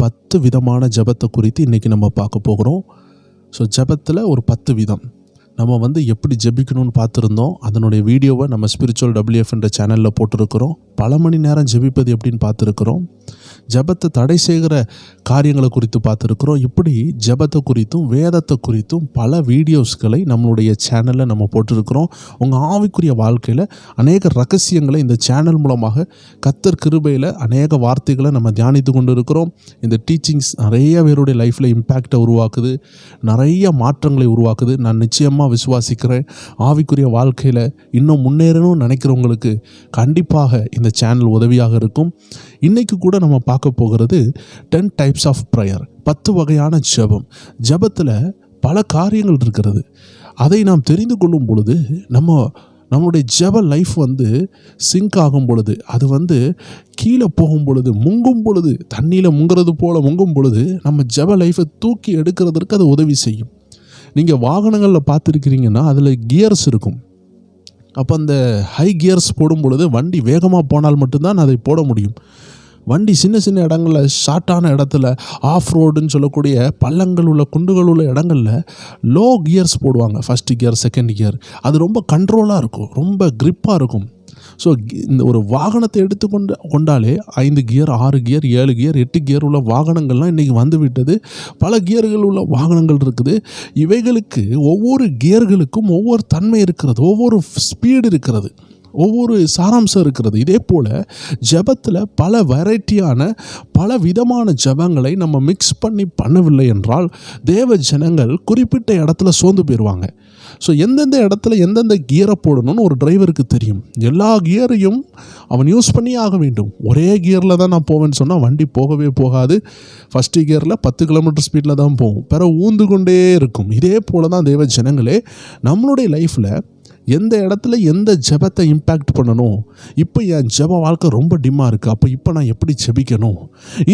10 விதமான ஜெபத்தை குறித்து இன்றைக்கி நம்ம பார்க்க போகிறோம். ஸோ ஜெபத்தில் ஒரு 10 விதம் நம்ம எப்படி ஜெபிக்கணும்னு பார்த்துருந்தோம். அதனுடைய வீடியோவை நம்ம ஸ்பிரிச்சுவல் WF என்ற சேனலில் போட்டிருக்கிறோம். பல மணி நேரம் ஜெபிப்பது எப்படின்னு பார்த்துருக்குறோம். ஜெபத்தை தடை செய்கிற காரியங்களை குறித்து பார்த்துருக்குறோம். இப்படி ஜெபத்தை குறித்தும் வேதத்தை குறித்தும் பல வீடியோஸ்களை நம்மளுடைய சேனலில் நம்ம போட்டிருக்கிறோம். உங்கள் ஆவிக்குரிய வாழ்க்கையில் அநேக ரகசியங்களை இந்த சேனல் மூலமாக கர்த்தர் கிருபையில் அநேக வார்த்தைகளை நம்ம தியானித்து கொண்டு இருக்கிறோம். இந்த டீச்சிங்ஸ் நிறைய பேருடைய லைஃப்பில் இம்பேக்டை உருவாக்குது, நிறைய மாற்றங்களை உருவாக்குது. நான் நிச்சயமாக விசுவாசிக்கிறேன். ஆவிக்குரிய வாழ்க்கையில் இன்னும் முன்னேறணும்னு நினைக்கிறவங்களுக்கு கண்டிப்பாக இந்த சேனல் உதவியாக இருக்கும். இன்றைக்கு கூட நம்ம பார்க்க போகிறது 10 டைப்ஸ் ஆஃப் ப்ரேயர், 10 வகையான ஜெபம். ஜெபத்தில் பல காரியங்கள் இருக்கிறது. அதை நாம் தெரிந்து கொள்ளும் பொழுது நம்மளுடைய ஜெப லைஃப் சிங்க் ஆகும் பொழுது, அது கீழே போகும் பொழுது, முங்கும் பொழுது, தண்ணியில் முங்கிறது போல் முங்கும் பொழுது நம்ம ஜெப லைஃப்பை தூக்கி எடுக்கிறதுக்கு அது உதவி செய்யும். நீங்கள் வாகனங்களில் பார்த்துருக்கிறீங்கன்னா அதில் கியர்ஸ் இருக்கும். அப்போ அந்த ஹை கியர்ஸ் போடும் பொழுது வண்டி வேகமாக போனால் மட்டும்தான் அதை போட முடியும். வண்டி சின்ன சின்ன இடங்களில், ஷார்ட்டான இடத்துல, ஆஃப் ரோடுன்னு சொல்லக்கூடிய பள்ளங்கள் உள்ள குண்டுகள் உள்ள இடங்களில் லோ கியர்ஸ் போடுவாங்க. First gear, second gear. அது ரொம்ப கண்ட்ரோலாக இருக்கும், ரொம்ப க்ரிப்பாக இருக்கும். ஸோ இந்த ஒரு வாகனத்தை கொண்டாலே 5 கியர், 6 கியர், 7 கியர், 8 கியர் உள்ள வாகனங்கள்லாம் இன்றைக்கி வந்துவிட்டது. பல கியர்கள் உள்ள வாகனங்கள் இருக்குது. இவைகளுக்கு ஒவ்வொரு கியர்களுக்கும் ஒவ்வொரு தன்மை இருக்கிறது, ஒவ்வொரு ஸ்பீடு இருக்கிறது, ஒவ்வொரு சாராம்சம் இருக்கிறது. இதே போல் ஜெபத்தில் பல வெரைட்டியான பல விதமான ஜெபங்களை நம்ம மிக்ஸ் பண்ணவில்லை என்றால் தேவ ஜனங்கள் குறிப்பிட்ட இடத்துல சோர்ந்து போயிடுவாங்க. ஸோ எந்தெந்த இடத்துல எந்தெந்த கியரை போடணும்னு ஒரு டிரைவருக்கு தெரியும். எல்லா கியரையும் அவன் யூஸ் பண்ணி ஆக வேண்டும். ஒரே கியரில் தான் நான் போவேன்னு சொன்னால் வண்டி போகவே போகாது. ஃபஸ்ட்டு கியரில் 10 கிலோமீட்டர் ஸ்பீடில் தான் போகும், பிறகு ஊந்து கொண்டே இருக்கும். இதே போல் தான் தேவ ஜனங்களே நம்மளுடைய லைஃப்பில் எந்த இடத்துல எந்த ஜெபத்தை இம்பேக்ட் பண்ணணும். இப்போ என் ஜெப வாழ்க்கை ரொம்ப டிம்மாக இருக்குது, இப்போ நான் எப்படி ஜெபிக்கணும்?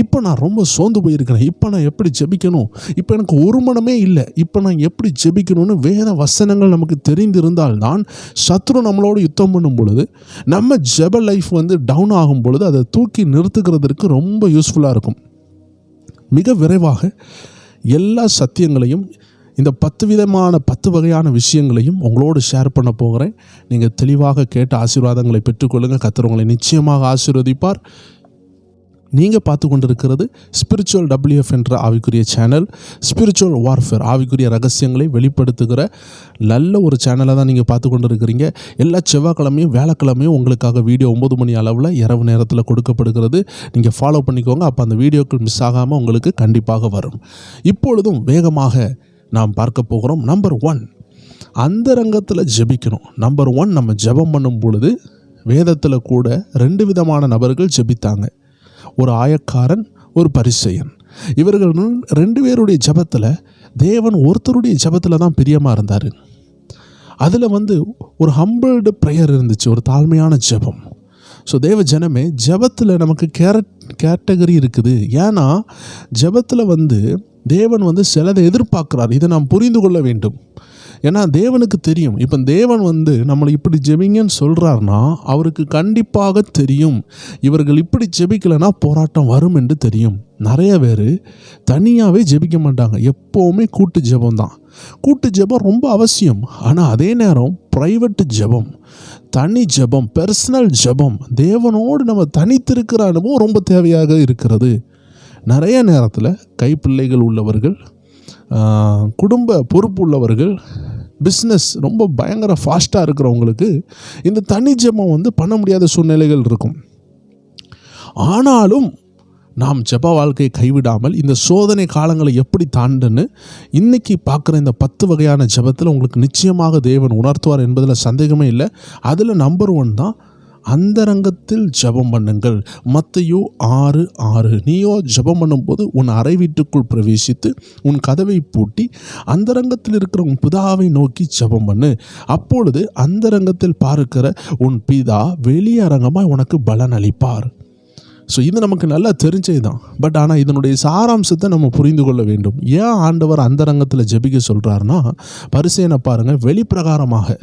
இப்போ நான் ரொம்ப சோர்ந்து போயிருக்கிறேன், இப்போ நான் எப்படி ஜெபிக்கணும்? இப்போ எனக்கு ஒரு மனமே இல்லை, இப்போ நான் எப்படி ஜெபிக்கணும்னு வேத வசனங்கள் நமக்கு தெரிந்திருந்தால்தான் சத்ரு நம்மளோடு யுத்தம் பண்ணும் பொழுது நம்ம ஜெப லைஃப் டவுன் ஆகும் பொழுது அதை தூக்கி நிறுத்துக்கிறதுக்கு ரொம்ப யூஸ்ஃபுல்லாக இருக்கும். மிக விரைவாக எல்லா சத்தியங்களையும், இந்த 10 வகையான விஷயங்களையும் உங்களோடு ஷேர் பண்ண போகிறேன். நீங்கள் தெளிவாக கேட்ட ஆசீர்வாதங்களை பெற்றுக்கொள்ளுங்கள். கர்த்தர் உங்களை நிச்சயமாக ஆசீர்வதிப்பார். நீங்கள் பார்த்து கொண்டிருக்கிறது ஸ்பிரிச்சுவல் WF என்ற ஆவிக்குரிய சேனல். ஸ்பிரிச்சுவல் வார்ஃபேர், ஆவிக்குரிய ரகசியங்களை வெளிப்படுத்துகிற நல்ல ஒரு சேனலை தான் நீங்கள் பார்த்து கொண்டு இருக்கிறீங்க. எல்லா செவ்வாய்க்கிழமையும் வேலைக்கிழமையும் உங்களுக்காக வீடியோ 9 மணி அளவில் இரவு நேரத்தில் கொடுக்கப்படுகிறது. நீங்கள் ஃபாலோ பண்ணிக்கோங்க. அப்போ அந்த வீடியோக்கள் மிஸ் ஆகாமல் உங்களுக்கு கண்டிப்பாக வரும். இப்பொழுதும் வேகமாக நாம் பார்க்க போகிறோம். நம்பர் 1, அந்தரங்கத்தில் ஜெபிக்கணும். நம்பர் 1, நம்ம ஜெபம் பண்ணும் பொழுது வேதத்தில் கூட 2 விதமான நபர்கள் ஜெபித்தாங்க. ஒரு ஆயக்காரன், ஒரு பரிசேயன். இவர்கள் 2 பேருடைய ஜெபத்தில் தேவன் ஒருத்தருடைய ஜெபத்தில் தான் பிரியமாக இருந்தார். அதில் ஒரு ஹம்பிள்டு ப்ரேயர் இருந்துச்சு, ஒரு தாழ்மையான ஜெபம். ஸோ தேவ ஜனமே, ஜெபத்தில் நமக்கு கேட்டகரி இருக்குது. ஏன்னா ஜெபத்தில் தேவன் சிலதை எதிர்பார்க்குறார். இதை நாம் புரிந்து கொள்ள வேண்டும். ஏன்னா தேவனுக்கு தெரியும். இப்போ தேவன் நம்மளை இப்படி ஜெபிங்கன்னு சொல்கிறாருன்னா அவருக்கு கண்டிப்பாக தெரியும் இவர்கள் இப்படி ஜெபிக்கலைன்னா போராட்டம் வரும் என்று தெரியும். நிறைய பேர் தனியாகவே ஜெபிக்க மாட்டாங்க, எப்போவுமே கூட்டு ஜெபம் தான். கூட்டு ஜெபம் ரொம்ப அவசியம். ஆனால் அதே நேரம் ப்ரைவேட் ஜெபம், தனி ஜெபம், பர்சனல் ஜெபம், தேவனோடு நம்ம தனித்திருக்கிற அனுபவம் ரொம்ப தேவையாக இருக்கிறது. நிறைய நேரத்தில் கைப்பிள்ளைகள் உள்ளவர்கள், குடும்ப பொறுப்பு உள்ளவர்கள், பிஸ்னஸ் ரொம்ப பயங்கர ஃபாஸ்ட்டாக இருக்கிறவங்களுக்கு இந்த தனி ஜெபம் பண்ண முடியாத சூழ்நிலைகள் இருக்கும். ஆனாலும் நாம் ஜெப வாழ்க்கையை கைவிடாமல் இந்த சோதனை காலங்களை எப்படி தாண்டுன்னு இன்றைக்கி பார்க்குற இந்த 10 வகையான ஜெபத்தில் உங்களுக்கு நிச்சயமாக தேவன் உணர்த்துவார் என்பதில் சந்தேகமே இல்லை. அதில் நம்பர் 1 தான் அந்தரங்கத்தில் ஜெபம் பண்ணுங்கள். மத்தேயு 6:6. நீயோ ஜெபம் பண்ணும்போது உன் அறை வீட்டுக்குள் பிரவேசித்து உன் கதவை பூட்டி அந்தரங்கத்தில் இருக்கிற உன் பிதாவை நோக்கி ஜெபம் பண்ணு. அப்பொழுது அந்தரங்கத்தில் பார்க்கிற உன் பிதா வெளியரங்கமாய் உனக்கு பலன் அளிப்பார். ஸோ இது நமக்கு நல்லா தெரிஞ்சது தான். பட் ஆனால் இதனுடைய சாராம்சத்தை நம்ம புரிந்து கொள்ள வேண்டும். ஏன் ஆண்டவர் அந்தரங்கத்தில் ஜெபிக்க சொல்கிறாருன்னா, பரிசேயனை பாருங்கள், வெளிப்பிரகாரமாக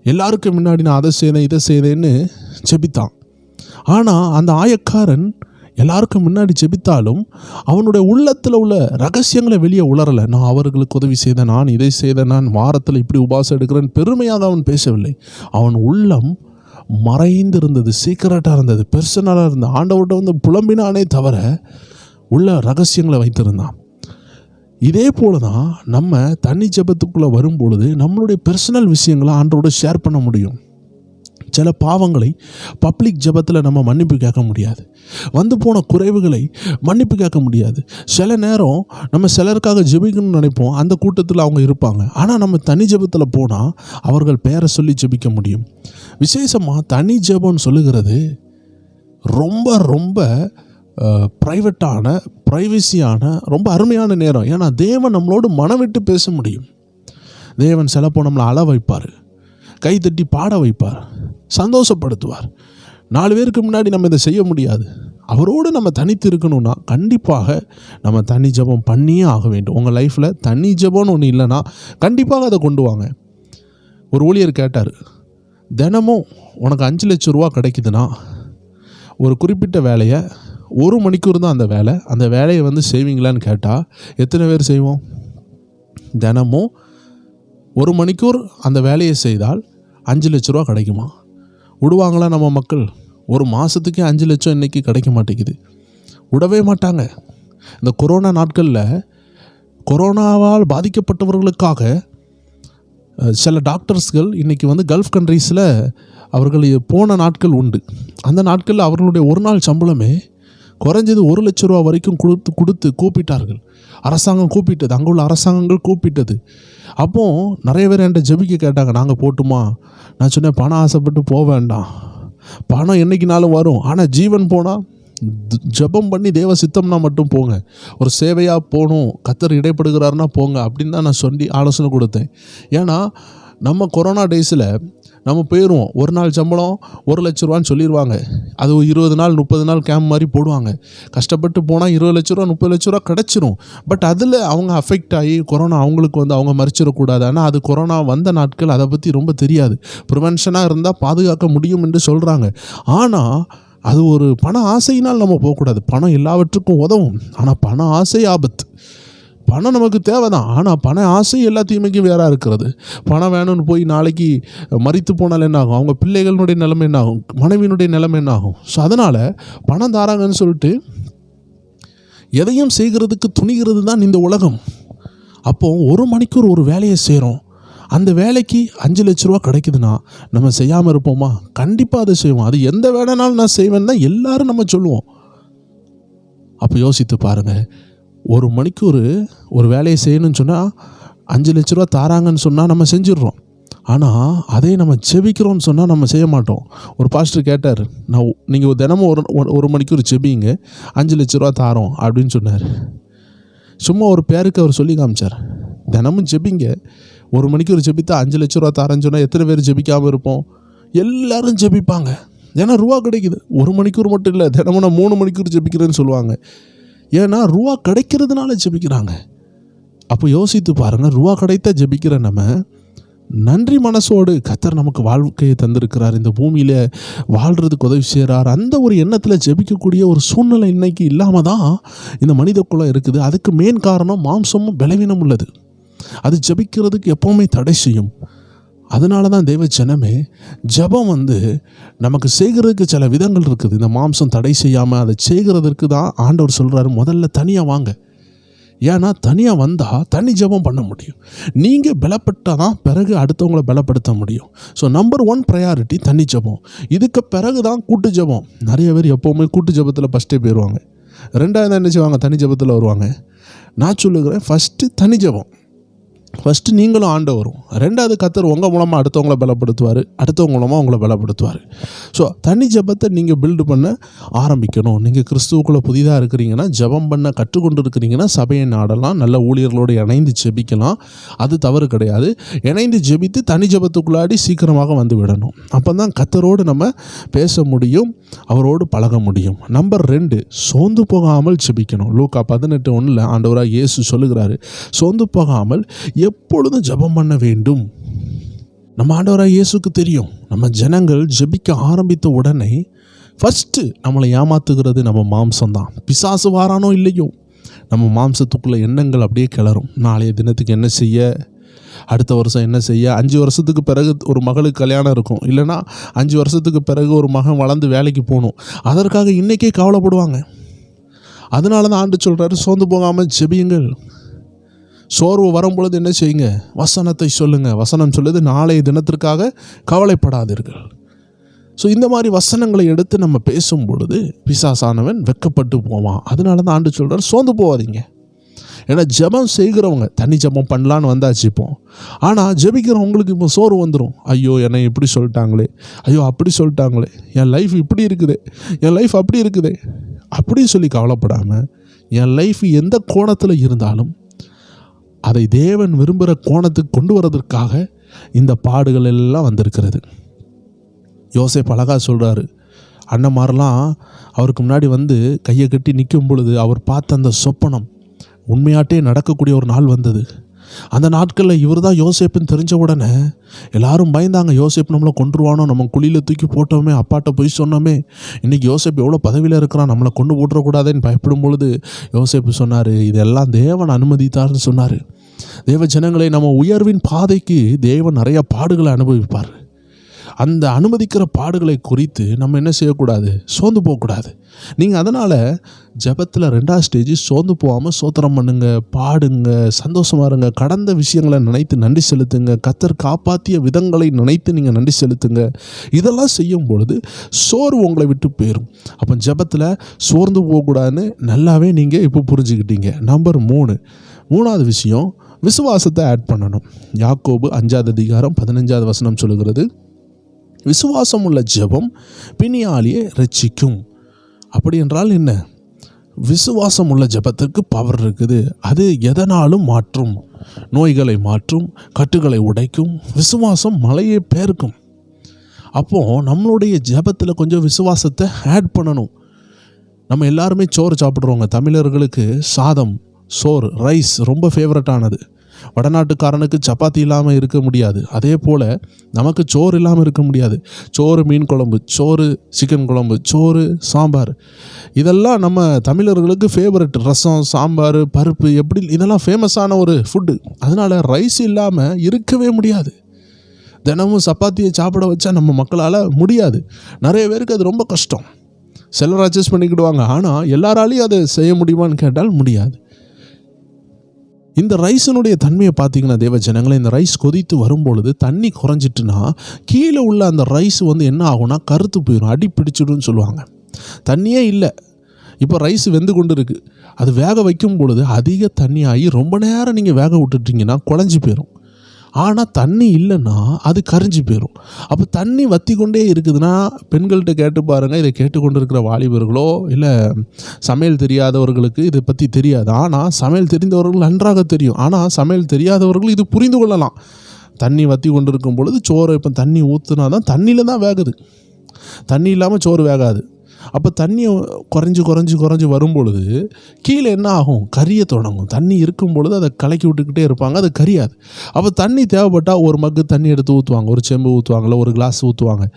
எல்லாருக்கும் முன்னாடி நான் அதை செய்தேன் இதை செய்தேன்னு ஜெபித்தான். ஆனால் அந்த ஆயக்காரன் எல்லாருக்கும் முன்னாடி ஜெபித்தாலும் அவனுடைய உள்ளத்தில் உள்ள ரகசியங்களை வெளியே உளரலை. நான் அவர்களுக்கு உதவி செய்தேன், நான் இதை செய்தேன், நான் வாரத்தில் இப்படி உபவாசம் எடுக்கிறேன், பெருமையாக அவன் பேசவில்லை. அவன் உள்ளம் மறைந்திருந்தது, சீக்கிரட்டாக இருந்தது, பெர்சனலாக இருந்தது. ஆண்டவர்கிட்ட வந்து புலம்பினானே தவிர உள்ள ரகசியங்களை வைத்திருந்தான். இதே போல தான் நம்ம தனி ஜெபத்துக்குள்ளே வரும்பொழுது நம்மளுடைய பர்சனல் விஷயங்களை ஆண்டவரோட ஷேர் பண்ண முடியும். சில பாவங்களை பப்ளிக் ஜெபத்தில் நம்ம மன்னிப்பு கேட்க முடியாது. வந்து போன குறைவுகளை மன்னிப்பு கேட்க முடியாது. சில நேரம் நம்ம சிலருக்காக ஜெபிக்கணும்னு நினைப்போம், அந்த கூட்டத்தில் அவங்க இருப்பாங்க. ஆனால் நம்ம தனி ஜெபத்தில் போனால் அவர்கள் பேரை சொல்லி ஜெபிக்க முடியும். விசேஷமாக தனி ஜெபம்னு சொல்லுகிறது ரொம்ப ரொம்ப ப்ரைவேட்டான, ப்ரைவசியான, ரொம்ப அருமையான நேரம். ஏன்னா தேவன் நம்மளோடு மனவிட்டு பேச முடியும். தேவன் சிலப்போ நம்மளை அள வைப்பார், கை தட்டி பாட வைப்பார், சந்தோஷப்படுத்துவார். 4 பேருக்கு முன்னாடி நம்ம இதை செய்ய முடியாது. அவரோடு நம்ம தனித்து இருக்கணும்னா கண்டிப்பாக நம்ம தனி ஜெபம் பண்ணியே ஆக வேண்டும். உங்கள் லைஃப்பில் தனி ஜெபம்னு ஒன்று இல்லைன்னா கண்டிப்பாக அதை கொண்டு வாங்க. ஒரு ஊழியர் கேட்டார், தினமும் உனக்கு 5 லட்சம் ரூபா கிடைக்குதுன்னா ஒரு குறிப்பிட்ட வேலையை 1 மணிக்கூர் தான் அந்த வேலையை வந்து செய்வீங்களான்னு கேட்டால் எத்தனை பேர் செய்வோம்? தினமும் 1 மணிக்கூர் அந்த வேலையை செய்தால் 5 லட்ச ரூபா கிடைக்குமா? விடுவாங்களா நம்ம மக்கள்? ஒரு மாதத்துக்கே 5 லட்சம் இன்றைக்கி கிடைக்க மாட்டேங்குது. விடவே மாட்டாங்க. இந்த கொரோனா நாட்களில் கொரோனாவால் பாதிக்கப்பட்டவர்களுக்காக சில டாக்டர்ஸ்கள் இன்றைக்கி வந்து கல்ஃப் கண்ட்ரீஸில் அவர்கள் போன நாட்கள் உண்டு. அந்த நாட்களில் அவர்களுடைய ஒரு நாள் சம்பளமே குறைஞ்சது 1 லட்ச ரூபா வரைக்கும் கொடுத்து கூப்பிட்டார்கள். அரசாங்கம் கூப்பிட்டது, அங்கே உள்ள அரசாங்கங்கள் கூப்பிட்டது. அப்போது நிறைய பேர் என்கிட்ட ஜெபிக்க கேட்டாங்க, நாங்கள் போட்டுமா? நான் சொன்னேன், பணம் ஆசைப்பட்டு போக வேண்டாம், பணம் என்றைக்குனாலும் வரும். ஆனால் ஜீவன் போனால் ஜெபம் பண்ணி தேவ சித்தம்னா மட்டும் போங்க. ஒரு சேவையாக போகணும், கர்த்தர் இடைப்படுகிறாருன்னா போங்க அப்படின்னு தான் நான் சொல்லி ஆலோசனை கொடுத்தேன். ஏன்னா நம்ம கொரோனா டேஸில் நம்ம போயிடுவோம், ஒரு நாள் சம்பளம் 1 லட்ச ரூபான்னு சொல்லிடுவாங்க. அது 20 நாள் 30 நாள் கேம்ப் மாதிரி போடுவாங்க. கஷ்டப்பட்டு போனால் 20 லட்ச ரூபா 30 லட்ச ரூபா கிடச்சிரும். பட் அதில் அவங்க அஃபெக்ட் ஆகி கொரோனா அவங்களுக்கு வந்து அவங்க மறிச்சிடக்கூடாது. ஆனால் அது கொரோனா வந்த நாட்கள் அதை பற்றி ரொம்ப தெரியாது. ப்ரிவென்ஷனாக இருந்தால் பாதுகாக்க முடியும் என்று சொல்கிறாங்க. ஆனால் அது ஒரு பண ஆசையினால் நம்ம போகக்கூடாது. பணம் எல்லாவற்றுக்கும் உதவும், ஆனால் பண ஆசை ஆபத்து. பணம் நமக்கு தேவை தான், ஆனால் பண ஆசை எல்லா தீமைக்கும் வேறாக இருக்கிறது. பணம் வேணும்னு போய் நாளைக்கு மரித்து போனால் என்ன ஆகும்? அவங்க பிள்ளைகளுடைய நிலைமை என்ன ஆகும்? மனைவியினுடைய நிலைமை என்ன ஆகும்? ஸோ அதனால் பணம் தாராங்கன்னு சொல்லிட்டு எதையும் செய்கிறதுக்கு துணிகிறது தான் இந்த உலகம். அப்போது 1 மணிக்கூர் ஒரு வேலையை செய்கிறோம், அந்த வேலைக்கு 5 லட்ச ரூபா கிடைக்குதுன்னா நம்ம செய்யாமல் இருப்போமா? கண்டிப்பாக அதை செய்வோம். அது எந்த வேலைனாலும் நான் செய்வேன் தான் எல்லாரும் நம்ம சொல்லுவோம். அப்போ யோசித்து பாருங்கள், 1 மணிக்கூர் ஒரு வேலையை செய்யணும்னு சொன்னால் 5 லட்ச ரூபா தாராங்கன்னு சொன்னால் நம்ம செஞ்சிடுறோம். ஆனால் அதே நம்ம ஜெபிக்கிறோம்னு சொன்னால் நம்ம செய்ய மாட்டோம். ஒரு பாஸ்டர் கேட்டார், நீங்கள் தினமும் 1 மணிக்கூர் ஜெபிங்க, 5 லட்ச ரூபா தாரோம் அப்படின்னு சொன்னார். சும்மா ஒரு பேருக்கு அவர் சொல்லி காமிச்சார். தினமும் ஜெபிங்க, 1 மணிக்கூர் ஜெபித்தா 5 லட்ச ரூபா தாரேன்னு சொன்னால் எத்தனை பேர் ஜெபிக்காமல் இருப்போம்? எல்லாரும் ஜெபிப்பாங்க. ஏன்னா ரூபா கிடைக்குது. 1 மணிக்கூர் மட்டும் இல்லை, தினமும் நான் 3 மணிக்கூர் ஜெபிக்கிறேன்னு சொல்லுவாங்க. ஏன்னா ரூபா கிடைக்கிறதுனால ஜெபிக்கிறாங்க. அப்போ யோசித்து பாருங்கள், ரூபா கிடைத்தா ஜெபிக்கிற நம்ம நன்றி மனசோடு கர்த்தர் நமக்கு வாழ்க்கையை தந்திருக்கிறார், இந்த பூமியில் வாழ்கிறதுக்கு உதவி செய்கிறார், அந்த ஒரு எண்ணத்தில் ஜெபிக்கக்கூடிய ஒரு சூழ்நிலை இன்னைக்கு இல்லாமல் தான் இந்த மனித குலம் இருக்குது. அதுக்கு மெயின் காரணம் மாம்சமும் பலவீனம் உள்ளது. அது ஜெபிக்கிறதுக்கு எப்போவுமே தடை செய்யும். அதனால தான் தேவ ஜனமே, ஜெபம் வந்து நமக்கு செய்கிறதுக்கு சில விதங்கள் இருக்குது. இந்த மாம்சம் தடை செய்யாமல் அதை செய்கிறதுக்கு தான் ஆண்டவர் சொல்கிறாரு, முதல்ல தனியாக வாங்க. ஏன்னா தனியாக வந்தால் தனி ஜெபம் பண்ண முடியும். நீங்கள் பலப்பட்டால் தான் பிறகு அடுத்தவங்களை பலப்படுத்த முடியும். ஸோ நம்பர் 1 ப்ரையாரிட்டி தனி ஜெபம். இதுக்கு பிறகு தான் கூட்டு ஜெபம். நிறைய பேர் எப்போவுமே கூட்டு ஜெபத்தில் ஃபஸ்ட்டே போயிடுவாங்க, 2வது என்ன செய்வாங்க? தனி ஜெபத்தில் வருவாங்க. நான் சொல்லுகிறேன், ஃபஸ்ட்டு தனி ஜெபம். ஃபஸ்ட்டு நீங்களும் ஆண்டவரும், 2வது கர்த்தர் உங்கள் மூலமாக அடுத்தவங்களை பலப்படுத்துவார், அடுத்தவங்க மூலமாக உங்களை பலப்படுத்துவார். ஸோ தனி ஜெபத்தை நீங்கள் பில்டு பண்ண ஆரம்பிக்கணும். நீங்கள் கிறிஸ்துவுக்குள்ளே புதிதாக இருக்கிறீங்கன்னா, ஜெபம் பண்ண கற்றுக்கொண்டு இருக்கிறீங்கன்னா சபையை நாடலாம், நல்ல ஊழியர்களோடு இணைந்து ஜெபிக்கலாம், அது தவறு கிடையாது. இணைந்து ஜெபித்து தனி ஜெபத்துக்குள்ளாடி சீக்கிரமாக வந்து விடணும். அப்போ தான் கர்த்தரோடு நம்ம பேச முடியும், அவரோடு பழக முடியும். நம்பர் 2, சோர்ந்து போகாமல் ஜெபிக்கணும். லூக்கா 18:1 ஆண்டவராக இயேசு சொல்லுகிறாரு, சோர்ந்து போகாமல் எப்பொழுதும் ஜெபம் பண்ண வேண்டும். நம்ம ஆண்டவராக இயேசுக்கு தெரியும், நம்ம ஜனங்கள் ஜெபிக்க ஆரம்பித்த உடனே ஃபஸ்ட்டு நம்மளை ஏமாத்துகிறது நம்ம மாம்சம்தான். பிசாசு வாரானோ இல்லையோ, நம்ம மாம்சத்துக்குள்ள எண்ணங்கள் அப்படியே கிளறும். நாளைய தினத்துக்கு என்ன செய்ய, அடுத்த வருஷம் என்ன செய்ய, 5 வருஷத்துக்கு பிறகு ஒரு மகளுக்கு கல்யாணம் இருக்கும், இல்லைனா 5 வருஷத்துக்கு பிறகு ஒரு மகன் வளர்ந்து வேலைக்கு போகணும். அதற்காக இன்றைக்கே கவலைப்படுவாங்க. அதனால தான் ஆண்டு சொல்கிறாரு, சோர்ந்து போகாமல் ஜெபியுங்கள். சோர்வு வரும்பொழுது என்ன செய்யுங்க, வசனத்தை சொல்லுங்கள். வசனம் சொல்லுது, நாளைய தினத்திற்காக கவலைப்படாதீர்கள். ஸோ இந்த மாதிரி வசனங்களை எடுத்து நம்ம பேசும் பொழுது பிசாசானவன் வெட்கப்பட்டு போவான். அதனால தான் ஆண்டு சொல்கிறார், சோர்ந்து போகாதீங்க. ஏன்னா ஜெபம் செய்கிறவங்க தனி ஜெபம் பண்ணலான்னு வந்தாச்சு இப்போ. ஆனால் ஜெபிக்கிறவங்களுக்கு இப்போ சோறு வந்துடும். ஐயோ என்னை இப்படி சொல்லிட்டாங்களே, ஐயோ அப்படி சொல்லிட்டாங்களே, என் லைஃப் இப்படி இருக்குதே, என் லைஃப் அப்படி இருக்குதே அப்படின்னு சொல்லி கவலைப்படாமல், என் லைஃப் எந்த கோணத்தில் இருந்தாலும் அதை தேவன் விரும்புகிற கோணத்துக்கு கொண்டு வரதற்காக இந்த பாடுகள் எல்லாம் வந்திருக்கிறது. யோசேப்பு அழகா சொல்கிறாரு, அண்ணன்மாரெலாம் அவருக்கு முன்னாடி வந்து கையை கட்டி நிற்கும் பொழுது அவர் பார்த்த அந்த சொப்பனம் உண்மையாட்டே நடக்கக்கூடிய ஒரு நாள் வந்தது. அந்த நாட்களில் இவர் தான் யோசேப்புன்னு தெரிஞ்ச உடனே எல்லாரும் பயந்தாங்க. யோசேப்பு நம்மளை கொண்டுருவானோ, நம்ம குழியில் தூக்கி போட்டோமே, அப்பாட்ட போய் சொன்னோமே, இன்றைக்கி யோசேப்பு எவ்வளோ பதவியில் இருக்கிறான், நம்மளை கொண்டு போட்டுறக்கூடாதுன்னு பயப்படும் பொழுது யோசேப்பு சொன்னார், இதெல்லாம் தேவன் அனுமதித்தார்னு சொன்னார். தேவ ஜனங்களை, நம்ம உயர்வின் பாதைக்கு தேவன் நிறைய பாடுகளை அனுபவிப்பார். அந்த அனுமதிக்கிற பாடுகளை குறித்து நம்ம என்ன செய்யக்கூடாது, சோர்ந்து போகக்கூடாது. நீங்கள் அதனால் ஜெபத்தில் 2வது ஸ்டேஜ் சோர்ந்து போகாமல் சோத்திரம் பண்ணுங்க, பாடுங்க, சந்தோஷமாக இருங்க, கடந்த விஷயங்களை நினைத்து நன்றி செலுத்துங்க, கர்த்தர் காப்பாற்றிய விதங்களை நினைத்து நீங்கள் நன்றி செலுத்துங்க. இதெல்லாம் செய்யும் பொழுது சோர்வு உங்களை விட்டு போயிடும். அப்போ ஜெபத்தில் சோர்ந்து போகக்கூடாதுன்னு நல்லாவே நீங்கள் இப்போ புரிஞ்சுக்கிட்டீங்க. நம்பர் 3வது விஷயம், விசுவாசத்தை ஆட் பண்ணணும். யாக்கோபு 5வது அதிகாரம் 15வது வசனம் சொல்லுகிறது, விசுவாசம் உள்ள ஜெபம் பிணியாளியை ரட்சிக்கும். அப்படி என்றால் என்ன? விசுவாசம் உள்ள ஜெபத்திற்கு பவர் இருக்குது. அது எதனாலும் மாற்றும், நோய்களை மாற்றும், கட்டுகளை உடைக்கும். விசுவாசம் மலையை பெயர்க்கும். அப்போது நம்மளுடைய ஜெபத்தில் கொஞ்சம் விசுவாசத்தை ஆட் பண்ணணும். நம்ம எல்லாருமே சோறு சாப்பிட்றவங்க. தமிழர்களுக்கு சாதம், சோறு, ரைஸ் ரொம்ப ஃபேவரட்டானது. வடநாட்டுக்காரனுக்கு சப்பாத்தி இல்லாமல் இருக்க முடியாது. அதே போல் நமக்கு சோறு இல்லாமல் இருக்க முடியாது. சோறு மீன் குழம்பு, சோறு சிக்கன் குழம்பு, சோறு சாம்பார், இதெல்லாம் நம்ம தமிழர்களுக்கு ஃபேவரட். ரசம், சாம்பார், பருப்பு, எப்படி இதெல்லாம் ஃபேமஸான ஒரு ஃபுட்டு. அதனால் ரைஸ் இல்லாமல் இருக்கவே முடியாது. தினமும் சப்பாத்தியை சாப்பிட வச்சா நம்ம மக்களால் முடியாது. நிறைய பேருக்கு அது ரொம்ப கஷ்டம். சிலர் அட்ஜஸ்ட் பண்ணிக்கிடுவாங்க. ஆனால் எல்லாராலையும் அதை செய்ய முடியுமான்னு கேட்டால் முடியாது. இந்த ரைஸினுடைய தன்மையை பார்த்தீங்கன்னா தேவ ஜனங்களை, இந்த ரைஸ் கொதித்து வரும்பொழுது தண்ணி குறைஞ்சிட்டுனா கீழே உள்ள அந்த ரைஸ் வந்து என்ன ஆகும்னா கருத்து போயிடும், அடி பிடிச்சிடும்னு சொல்லுவாங்க. தண்ணியே இல்லை, இப்போ ரைஸ் வெந்து கொண்டு இருக்குது. அது வேக வைக்கும் பொழுது அதிக தண்ணி ஆகி ரொம்ப நேரம் நீங்கள் வேக விட்டுட்டிங்கன்னா குழஞ்சி போயிடும். ஆனால் தண்ணி இல்லைன்னா அது கரைஞ்சி போயிடும். அப்போ தண்ணி வற்றி கொண்டே இருக்குதுன்னா பெண்கள்கிட்ட கேட்டு பாருங்கள். இதை கேட்டுக்கொண்டு இருக்கிற வாலிபர்களோ இல்லை சமையல் தெரியாதவர்களுக்கு இதை பற்றி தெரியாது. ஆனால் சமையல் தெரிந்தவர்கள் நன்றாக தெரியும். ஆனால் சமையல் தெரியாதவர்கள் இது புரிந்து கொள்ளலாம். தண்ணி வற்றி கொண்டு இருக்கும் பொழுது சோறு இப்போ தண்ணி ஊற்றுனா தான் தண்ணியில் தான் வேகுது. தண்ணி இல்லாமல் சோறு வேகாது. அப்போ தண்ணி குறைஞ்சி வரும்பொழுது கீழே என்ன ஆகும், கரிய தொடங்கும். தண்ணி இருக்கும் பொழுது அதை கலக்கி விட்டுக்கிட்டே இருப்பாங்க, அது கரியாது. அப்போ தண்ணி தேவைப்பட்டால் ஒரு மக்கு தண்ணி எடுத்து ஊற்றுவாங்க, ஒரு செம்பு ஊற்றுவாங்கள, ஒரு கிளாஸ் ஊற்றுவாங்க.